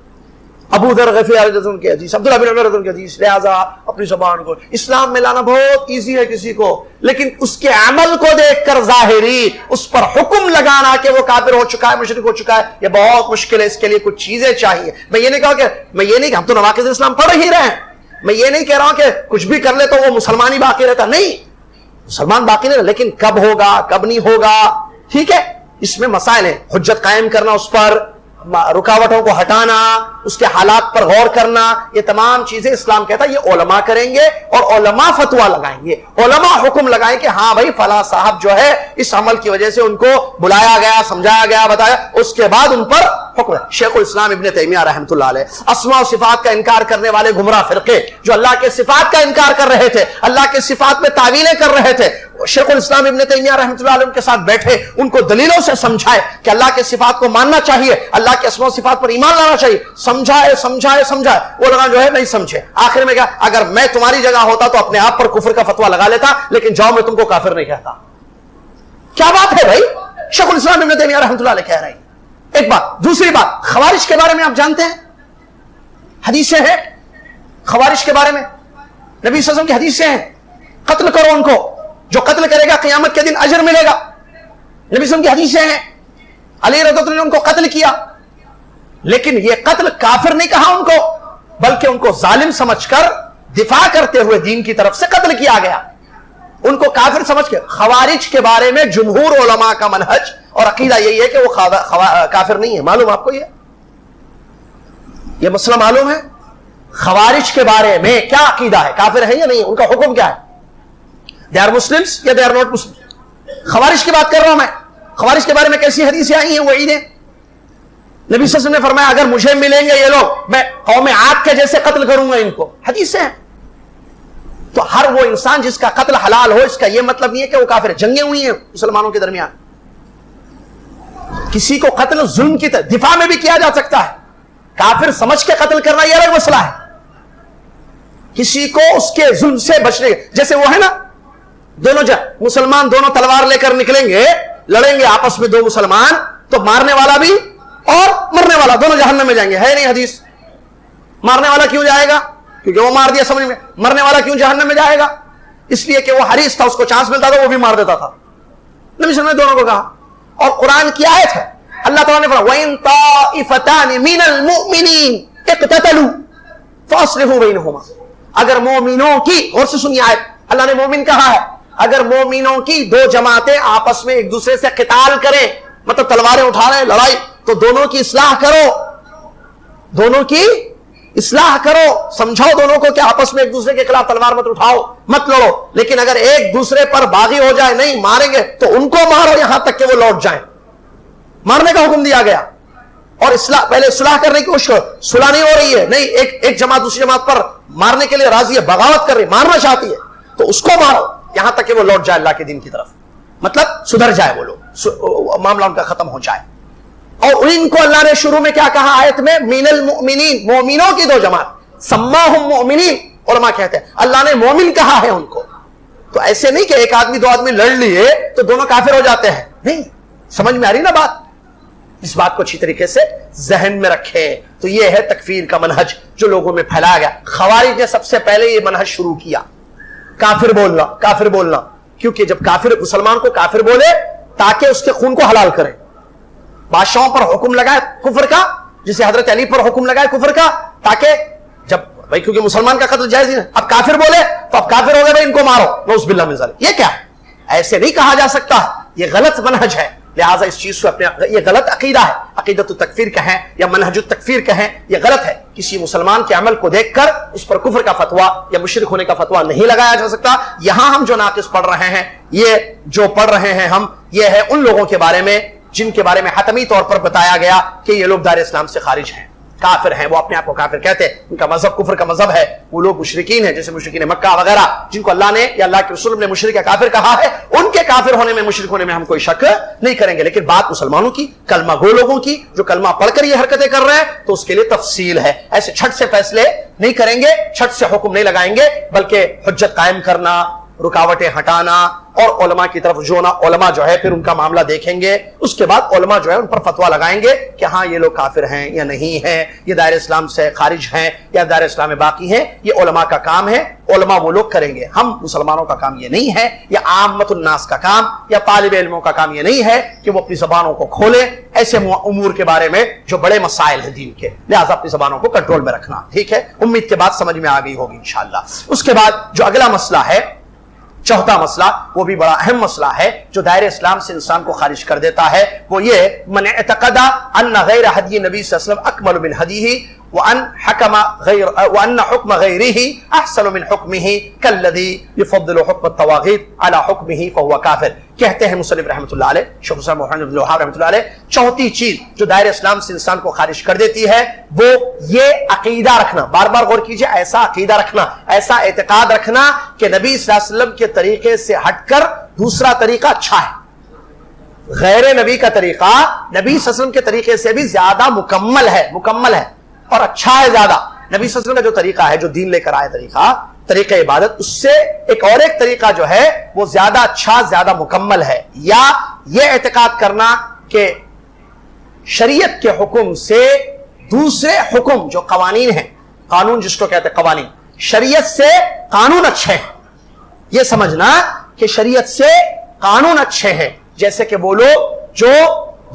A: ابو ذر غفاری رضی اللہ عنہ کی حدیث، عبداللہ بن عمر رضی اللہ عنہ کی حدیث۔ لہذا اپنی زبان کو اسلام میں لانا بہت ایزی ہے کسی کو، لیکن اس کے عمل کو دیکھ کر ظاہری اس پر حکم لگانا کہ وہ کافر ہو چکا ہے، مشرک ہو چکا ہے، یہ بہت مشکل ہے۔ اس کے لیے کچھ چیزیں چاہیے۔ میں یہ نہیں کہا کہ ہم تو نواقض اسلام پڑھ ہی رہے ہیں، میں یہ نہیں کہہ رہا ہوں کہ کچھ بھی کر لے تو وہ مسلمان ہی باقی رہتا، نہیں، مسلمان باقی نہیں رہتا، لیکن کب ہوگا کب نہیں ہوگا، ٹھیک ہے، اس میں مسائل ہیں۔ حجت قائم کرنا، اس پر رکاوٹوں کو ہٹانا، اس کے حالات پر غور کرنا، یہ تمام چیزیں اسلام کہتا ہے یہ علماء کریں گے، اور علماء فتویٰ لگائیں گے، علماء حکم لگائیں کہ ہاں بھائی فلاں صاحب جو ہے اس عمل کی وجہ سے ان کو بلایا گیا، سمجھایا گیا، بتایا، اس کے بعد ان پر حکم ہے۔ شیخ الاسلام ابن تیمیہ رحمۃ اللہ علیہ، اسماء و صفات کا انکار کرنے والے گمراہ فرقے جو اللہ کے صفات کا انکار کر رہے تھے، اللہ کے صفات میں تعویلیں کر رہے تھے، شیخ الاسلام ابن تیمیہ رحمۃ اللہ علیہ ان کے ساتھ بیٹھے، ان کو دلیلوں سے سمجھائے کہ اللہ کے صفات کو ماننا چاہیے، اللہ کے اسماء و صفات پر ایمان لانا چاہیے، سمجھائے سمجھائے سمجھائے، وہ لوگ جو ہے نہیں سمجھے۔ آخر میں کیا، اگر میں تمہاری جگہ ہوتا تو اپنے آپ پر کفر کا فتویٰ لگا لیتا، لیکن جاؤ میں تم کو کافر نہیں کہتا۔ کیا بات ہے بھائی، شیخ الاسلام ابن تیمیہ رحمۃ اللہ علیہ کہہ رہے ہیں۔ ایک بات، دوسری بات، خوارج کے بارے میں آپ جانتے ہیں، حدیثیں ہیں خوارج کے بارے میں، نبی صلی اللہ علیہ وسلم کی حدیثیں ہیں، قتل کرو ان کو، جو قتل کرے گا قیامت کے دن اجر ملے گا، نبی صلی اللہ علیہ وسلم کی حدیثیں ہیں۔ علی رضی اللہ عنہ نے ان کو قتل کیا، لیکن یہ قتل کافر نہیں کہا ان کو، بلکہ ان کو ظالم سمجھ کر دفاع کرتے ہوئے دین کی طرف سے قتل کیا گیا. ان کو کافر سمجھ کے. خوارج کے بارے میں جمہور علماء کا منہج اور عقیدہ یہی ہے کہ وہ کافر نہیں ہے. معلوم آپ کو یہ مسئلہ معلوم ہے؟ خوارج کے بارے میں کیا عقیدہ ہے؟ کافر ہے یا نہیں؟ ان کا حکم کیا ہے؟ دے آر مسلمس یا دے آر ناٹ مسلم؟ خوارج کی بات کر رہا ہوں میں. خوارج کے بارے میں کیسی حدیثیں آئی ہیں؟ وعیدیں. نبی صلی اللہ علیہ وسلم نے فرمایا اگر مجھے ملیں گے یہ لوگ میں قوم عاد کے جیسے قتل کروں گا ان کو. حدیثیں ہیں. تو ہر وہ انسان جس کا قتل حلال ہو اس کا یہ مطلب نہیں ہے کہ وہ کافر ہے. جنگیں ہوئی ہیں مسلمانوں کے درمیان. کسی کو قتل ظلم کی دفاع میں بھی کیا جا سکتا ہے. کافر سمجھ کے قتل کرنا یہ الگ مسئلہ ہے. کسی کو اس کے ظلم سے بچنے, جیسے وہ ہے نا دونوں مسلمان دونوں تلوار لے کر نکلیں گے, لڑیں گے آپس میں دو مسلمان, تو مارنے والا بھی اور مرنے والا دونوں جہنم میں جائیں گے. ہے نہیں حدیث؟ مارنے والا کیوں جائے گا؟ کیونکہ وہ مار دیا سمجھ میں. مرنے والا کیوں جہنم میں جائے گا؟ اس لیے کہ وہ حریص تھا, اس کو چانس ملتا تھا وہ بھی مار دیتا تھا. نبی صلی اللہ علیہ وسلم نے دونوں کو کہا. اور قرآن کی آیت ہے, اللہ تعالیٰ نے فرمایا وَإِن طَائِفَتَانِ مِنَ الْمُؤْمِنِينَ اقْتَتَلُوا فَأَصْلِحُوا بَيْنَهُمَا. اگر مومنوں کی, اور سے سنیے آیت, اللہ نے مومن کہا ہے, اگر مومنوں کی دو جماعتیں آپس میں ایک دوسرے سے قتال کریں, مطلب تلواریں اٹھا رہے ہیں لڑائی, تو دونوں کی اصلاح کرو. دونوں کی اصلاح کرو, سمجھاؤ دونوں کو کہ آپس میں ایک دوسرے کے خلاف تلوار مت اٹھاؤ, مت لڑو. لیکن اگر ایک دوسرے پر باغی ہو جائے, نہیں ماریں گے تو ان کو مارو یہاں تک کہ وہ لوٹ جائیں. مارنے کا حکم دیا گیا. اور اصلاح, پہلے صلح کرنے کی کوشش کرو. صلح نہیں ہو رہی ہے, نہیں ایک جماعت دوسری جماعت پر مارنے کے لیے راضی ہے, بغاوت کر رہی, مارنا چاہتی ہے, تو اس کو مارو یہاں تک کہ وہ لوٹ جائے اللہ کے دین کی طرف, مطلب سدھر جائے وہ لوگ, معاملہ ان کا ختم ہو جائے. اور ان کو اللہ نے شروع میں کیا کہا آیت میں؟ من المؤمنین, مومنوں کی دو جماعت. سماہم مؤمنین, علماء کہتے ہیں اللہ نے مومن کہا ہے ان کو. تو ایسے نہیں کہ ایک آدمی دو آدمی لڑ لیے تو دونوں کافر ہو جاتے ہیں, نہیں. سمجھ میں آ رہی نا بات؟ اس بات کو اچھی طریقے سے ذہن میں رکھے. تو یہ ہے تکفیر کا منہج جو لوگوں میں پھیلایا گیا. خوارج نے سب سے پہلے یہ منہج شروع کیا, کافر بولنا, کافر بولنا. کیونکہ جب کافر مسلمان کو کافر بولے تاکہ اس کے خون کو حلال کرے. بادشاہوں پر حکم لگائے کفر کا, جسے حضرت علی پر حکم لگائے کفر کا, تاکہ جب بھائی کیونکہ مسلمان کا قتل جائز نہیں, اب کافر بولے تو اب کافر ہو گئے بھائی ان کو مارو, نعوذ باللہ من ذالک. یہ کیا ہے؟ ایسے نہیں کہا جا سکتا, یہ غلط منہج ہے. لہٰذا اس چیز کو اپنے, یہ غلط عقیدہ ہے, عقیدت التکفیر کہیں یا منہج التکفیر کہیں, یہ غلط ہے. کسی مسلمان کے عمل کو دیکھ کر اس پر کفر کا فتویٰ یا مشرک ہونے کا فتویٰ نہیں لگایا جا سکتا. یہاں ہم جو ناقص پڑھ رہے ہیں, یہ جو پڑھ رہے ہیں ہم, یہ ہے ان لوگوں کے بارے میں جن کے بارے میں حتمی طور پر بتایا گیا کہ یہ لوگ دار اسلام سے خارج ہیں, کافر ہیں. وہ اپنے آپ کو کافر کہتے ہیں, ان کا مذہب کفر کا مذہب ہے. وہ لوگ مشرکین ہیں, جیسے مشرکین مکہ وغیرہ, جن کو اللہ نے یا اللہ کے رسول نے مشرک یا کافر کہا ہے. ان کے کافر ہونے میں, مشرک ہونے میں ہم کوئی شک نہیں کریں گے. لیکن بات مسلمانوں کی, کلمہ گو لوگوں کی جو کلمہ پڑھ کر یہ حرکتیں کر رہے ہیں, تو اس کے لیے تفصیل ہے. ایسے چھٹ سے فیصلے نہیں کریں گے, چھٹ سے حکم نہیں لگائیں گے, بلکہ حجت قائم کرنا, رکاوٹیں ہٹانا, اور علماء کی طرف جو نا, علماء جو ہے پھر ان کا معاملہ دیکھیں گے. اس کے بعد علماء جو ہے ان پر فتویٰ لگائیں گے کہ ہاں یہ لوگ کافر ہیں یا نہیں ہیں, یہ دائرہ اسلام سے خارج ہیں یا دائرہ اسلام میں باقی ہیں. یہ علماء کا کام ہے, علماء وہ لوگ کریں گے. ہم مسلمانوں کا کام یہ نہیں ہے, یا عامت الناس کا کام یا طالب علموں کا کام یہ نہیں ہے کہ وہ اپنی زبانوں کو کھولیں ایسے امور کے بارے میں جو بڑے مسائل ہیں دین کے. لہٰذا اپنی زبانوں کو کنٹرول میں رکھنا, ٹھیک ہے. امید کے بعد سمجھ میں آ گئی ہوگی انشاءاللہ. اس کے بعد جو اگلا مسئلہ ہے, چوتھا مسئلہ, وہ بھی بڑا اہم مسئلہ ہے جو دائرہ اسلام سے انسان کو خارج کر دیتا ہے. وہ یہ, من اعتقد ان غیر هدی نبی صلی اللہ علیہ وسلم اکمل من هدیہ وان حکم غیرہ احسن من حکمہ کالذی یفضل حکم الطواغیت علی حکمہ فہو کافر. کہتے ہیں مصنف رحمۃ اللہ علیہ, شیخ الاسلام محمد بن الوہاب رحمۃ اللہ علیہ, چوتھی چیز جو دائرہ اسلام سے انسان کو خارج کر دیتی ہے وہ یہ عقیدہ رکھنا. بار بار غور کیجئے, ایسا عقیدہ رکھنا, ایسا اعتقاد رکھنا کہ نبی صلی اللہ علیہ وسلم کے طریقے سے ہٹ کر دوسرا طریقہ اچھا ہے, غیر نبی کا طریقہ نبی صلی اللہ علیہ وسلم کے طریقے سے بھی زیادہ مکمل ہے اور اچھا ہے زیادہ. نبی صلی اللہ علیہ وسلم کا جو طریقہ ہے, جو دین لے کر آئے طریقہ عبادت, اس سے ایک طریقہ جو ہے وہ زیادہ اچھا, زیادہ مکمل ہے. یا یہ اعتقاد کرنا کہ شریعت کے حکم سے دوسرے حکم جو قوانین ہیں, قانون جس کو کہتے ہیں قوانین, شریعت سے قانون اچھے ہیں, یہ سمجھنا کہ شریعت سے قانون اچھے ہیں. جیسے کہ وہ لوگ جو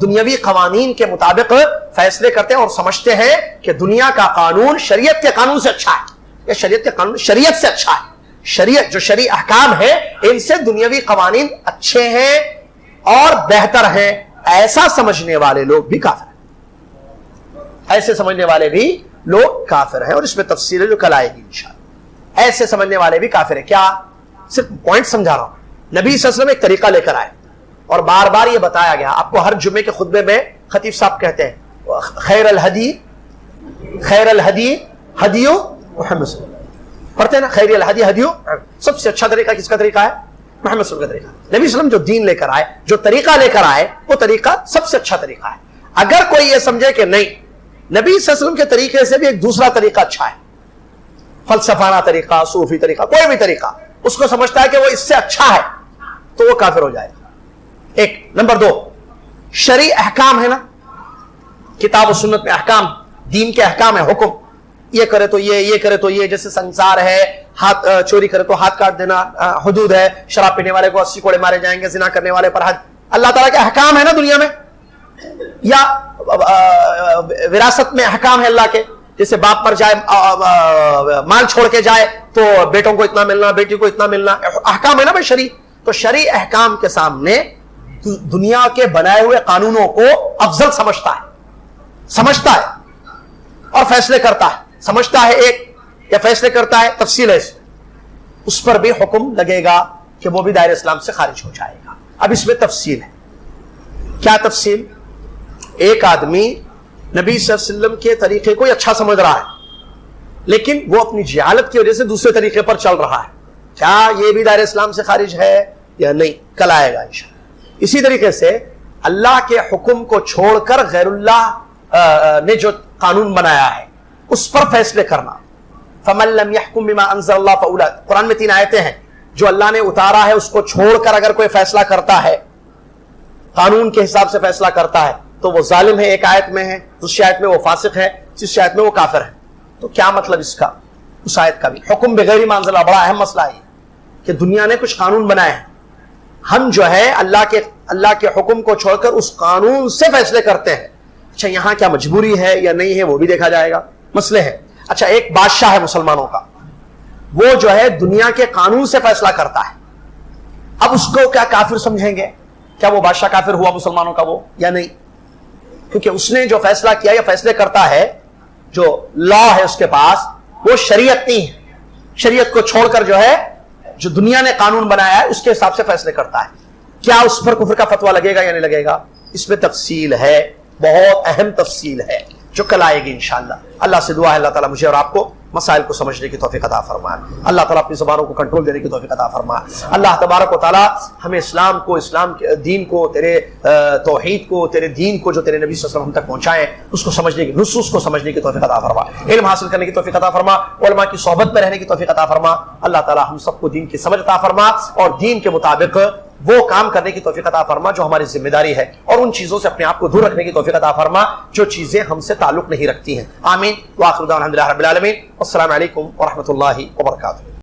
B: دنیاوی قوانین کے مطابق فیصلے کرتے ہیں اور سمجھتے ہیں کہ دنیا کا قانون شریعت کے قانون سے اچھا ہے، یا شریعت کے قانون شریعت سے اچھا ہے، شریعت جو شرعی احکام ہے ان سے دنیاوی قوانین اچھے ہیں اور بہتر ہیں، ایسا سمجھنے والے لوگ بھی کافر ہیں، ایسے سمجھنے والے بھی لوگ کافر ہیں، اور اس میں تفصیل ہے جو کل آئے گی انشاءاللہ۔ ایسے سمجھنے والے بھی کافر ہیں، کیا؟ صرف پوائنٹ سمجھا رہا ہوں۔ نبی صلی اللہ علیہ وسلم ایک طریقہ لے کر آئے اور بار بار یہ بتایا گیا، آپ کو ہر جمعے کے خطبے میں خطیب صاحب کہتے ہیں خیر الہدی ہدی محمد صلی اللہ علیہ وسلم، پڑھتے ہیں نا، خیر الہدی ہدی، سب سے اچھا طریقہ کس کا طریقہ ہے؟ محمد صلی اللہ علیہ وسلم کا طریقہ۔ نبی صلی اللہ علیہ وسلم جو دین لے کر آئے، جو طریقہ لے کر آئے، وہ طریقہ سب سے اچھا طریقہ ہے۔ اگر کوئی یہ سمجھے کہ نہیں، نبی صلی اللہ علیہ وسلم کے طریقے سے بھی ایک دوسرا طریقہ اچھا ہے، فلسفانہ طریقہ، صوفی طریقہ، کوئی بھی طریقہ، اس کو سمجھتا ہے کہ وہ اس سے اچھا ہے، تو وہ کافر ہو جائے گا۔ ایک نمبر دو، شرعی احکام ہے نا، کتاب و سنت میں احکام، دین کے احکام ہے، حکم، یہ کرے تو یہ کرے تو یہ، جیسے سنسار ہے، ہاتھ چوری کرے تو ہاتھ کاٹ دینا، حدود ہے، شراب پینے والے کو 80 کوڑے مارے جائیں گے، زنا کرنے والے پر حد، اللہ تعالیٰ کے احکام ہے نا دنیا میں۔ یا وراثت میں احکام ہے اللہ کے، جیسے باپ پر جائے، مال چھوڑ کے جائے تو بیٹوں کو اتنا ملنا، بیٹی کو اتنا ملنا، احکام ہے نا بھائی شرعی۔ تو شرعی احکام کے سامنے دنیا کے بنائے ہوئے قانونوں کو افضل سمجھتا ہے اور فیصلے کرتا ہے، سمجھتا ہے ایک یا فیصلے کرتا ہے، تفصیل ہے اس پر بھی حکم لگے گا کہ وہ بھی دائرہ اسلام سے خارج ہو جائے گا۔ اب اس میں تفصیل ہے، کیا تفصیل؟ ایک آدمی نبی صلی اللہ علیہ وسلم کے طریقے کو اچھا سمجھ رہا ہے، لیکن وہ اپنی جہالت کی وجہ سے دوسرے طریقے پر چل رہا ہے، کیا یہ بھی دائرہ اسلام سے خارج ہے یا نہیں؟ کل آئے گا انشاءاللہ۔ اسی طریقے سے اللہ کے حکم کو چھوڑ کر غیر اللہ نے جو قانون بنایا ہے اس پر فیصلے کرنا، فَمَن لَّمْ يَحْكُم بِمَا أَنزَلَ اللَّهُ فَأُولَٰئِكَ، قرآن میں 3 آیتیں ہیں، جو اللہ نے اتارا ہے اس کو چھوڑ کر اگر کوئی فیصلہ کرتا ہے، قانون کے حساب سے فیصلہ کرتا ہے، تو وہ ظالم ہے، ایک آیت میں ہے، دوسری آیت میں وہ فاسق ہے، تیسری آیت میں وہ کافر ہے۔ تو کیا مطلب اس کا؟ اس آیت کا بھی حکم بغیر ما انزل اللہ، بڑا اہم مسئلہ ہے کہ دنیا نے کچھ قانون بنائے ہیں، ہم جو ہے اللہ کے حکم کو چھوڑ کر اس قانون سے فیصلے کرتے ہیں۔ اچھا یہاں کیا مجبوری ہے یا نہیں ہے وہ بھی دیکھا جائے گا، مسئلے ہیں۔ اچھا ایک بادشاہ ہے مسلمانوں کا، وہ جو ہے دنیا کے قانون سے فیصلہ کرتا ہے، اب اس کو کیا کافر سمجھیں گے؟ کیا وہ بادشاہ کافر ہوا مسلمانوں کا وہ یا نہیں؟ کیونکہ اس نے جو فیصلہ کیا یا فیصلے کرتا ہے، جو لا ہے اس کے پاس، وہ شریعت نہیں ہے، شریعت کو چھوڑ کر جو ہے جو دنیا نے قانون بنایا ہے اس کے حساب سے فیصلے کرتا ہے، کیا اس پر کفر کا فتویٰ لگے گا یا نہیں لگے گا؟ اس میں تفصیل ہے، بہت اہم تفصیل ہے جو کل آئے گی انشاءاللہ۔ اللہ سے دعا ہے اللہ تعالیٰ مجھے اور آپ کو مسائل کو سمجھنے کی توفیق عطا فرمائے، اللہ تعالیٰ اپنی زبانوں کو کنٹرول دینے کی توفیق عطا فرمائے، اللہ تبارک و تعالیٰ ہمیں اسلام کو، اسلام کے دین کو، تیرے توحید کو، تیرے دین کو جو تیرے نبی صلی اللہ علیہ وسلم ہم تک پہنچائے اس کو سمجھنے کی، نصوص کو سمجھنے کی توفیق عطا فرما، علم حاصل کرنے کی توفیق عطا فرما، علماء کی صحبت میں رہنے کی توفیق عطا فرما، اللہ تعالیٰ ہم سب کو دین کی سمجھ عطا فرما اور دین کے مطابق وہ کام کرنے کی توفیق عطا فرما جو ہماری ذمہ داری ہے، اور ان چیزوں سے اپنے آپ کو دور رکھنے کی توفیق عطا فرما جو چیزیں ہم سے تعلق نہیں رکھتی ہیں۔ آمین۔ وآخر دعوانا الحمدللہ رب العالمین، والسلام علیکم ورحمۃ اللہ وبرکاتہ۔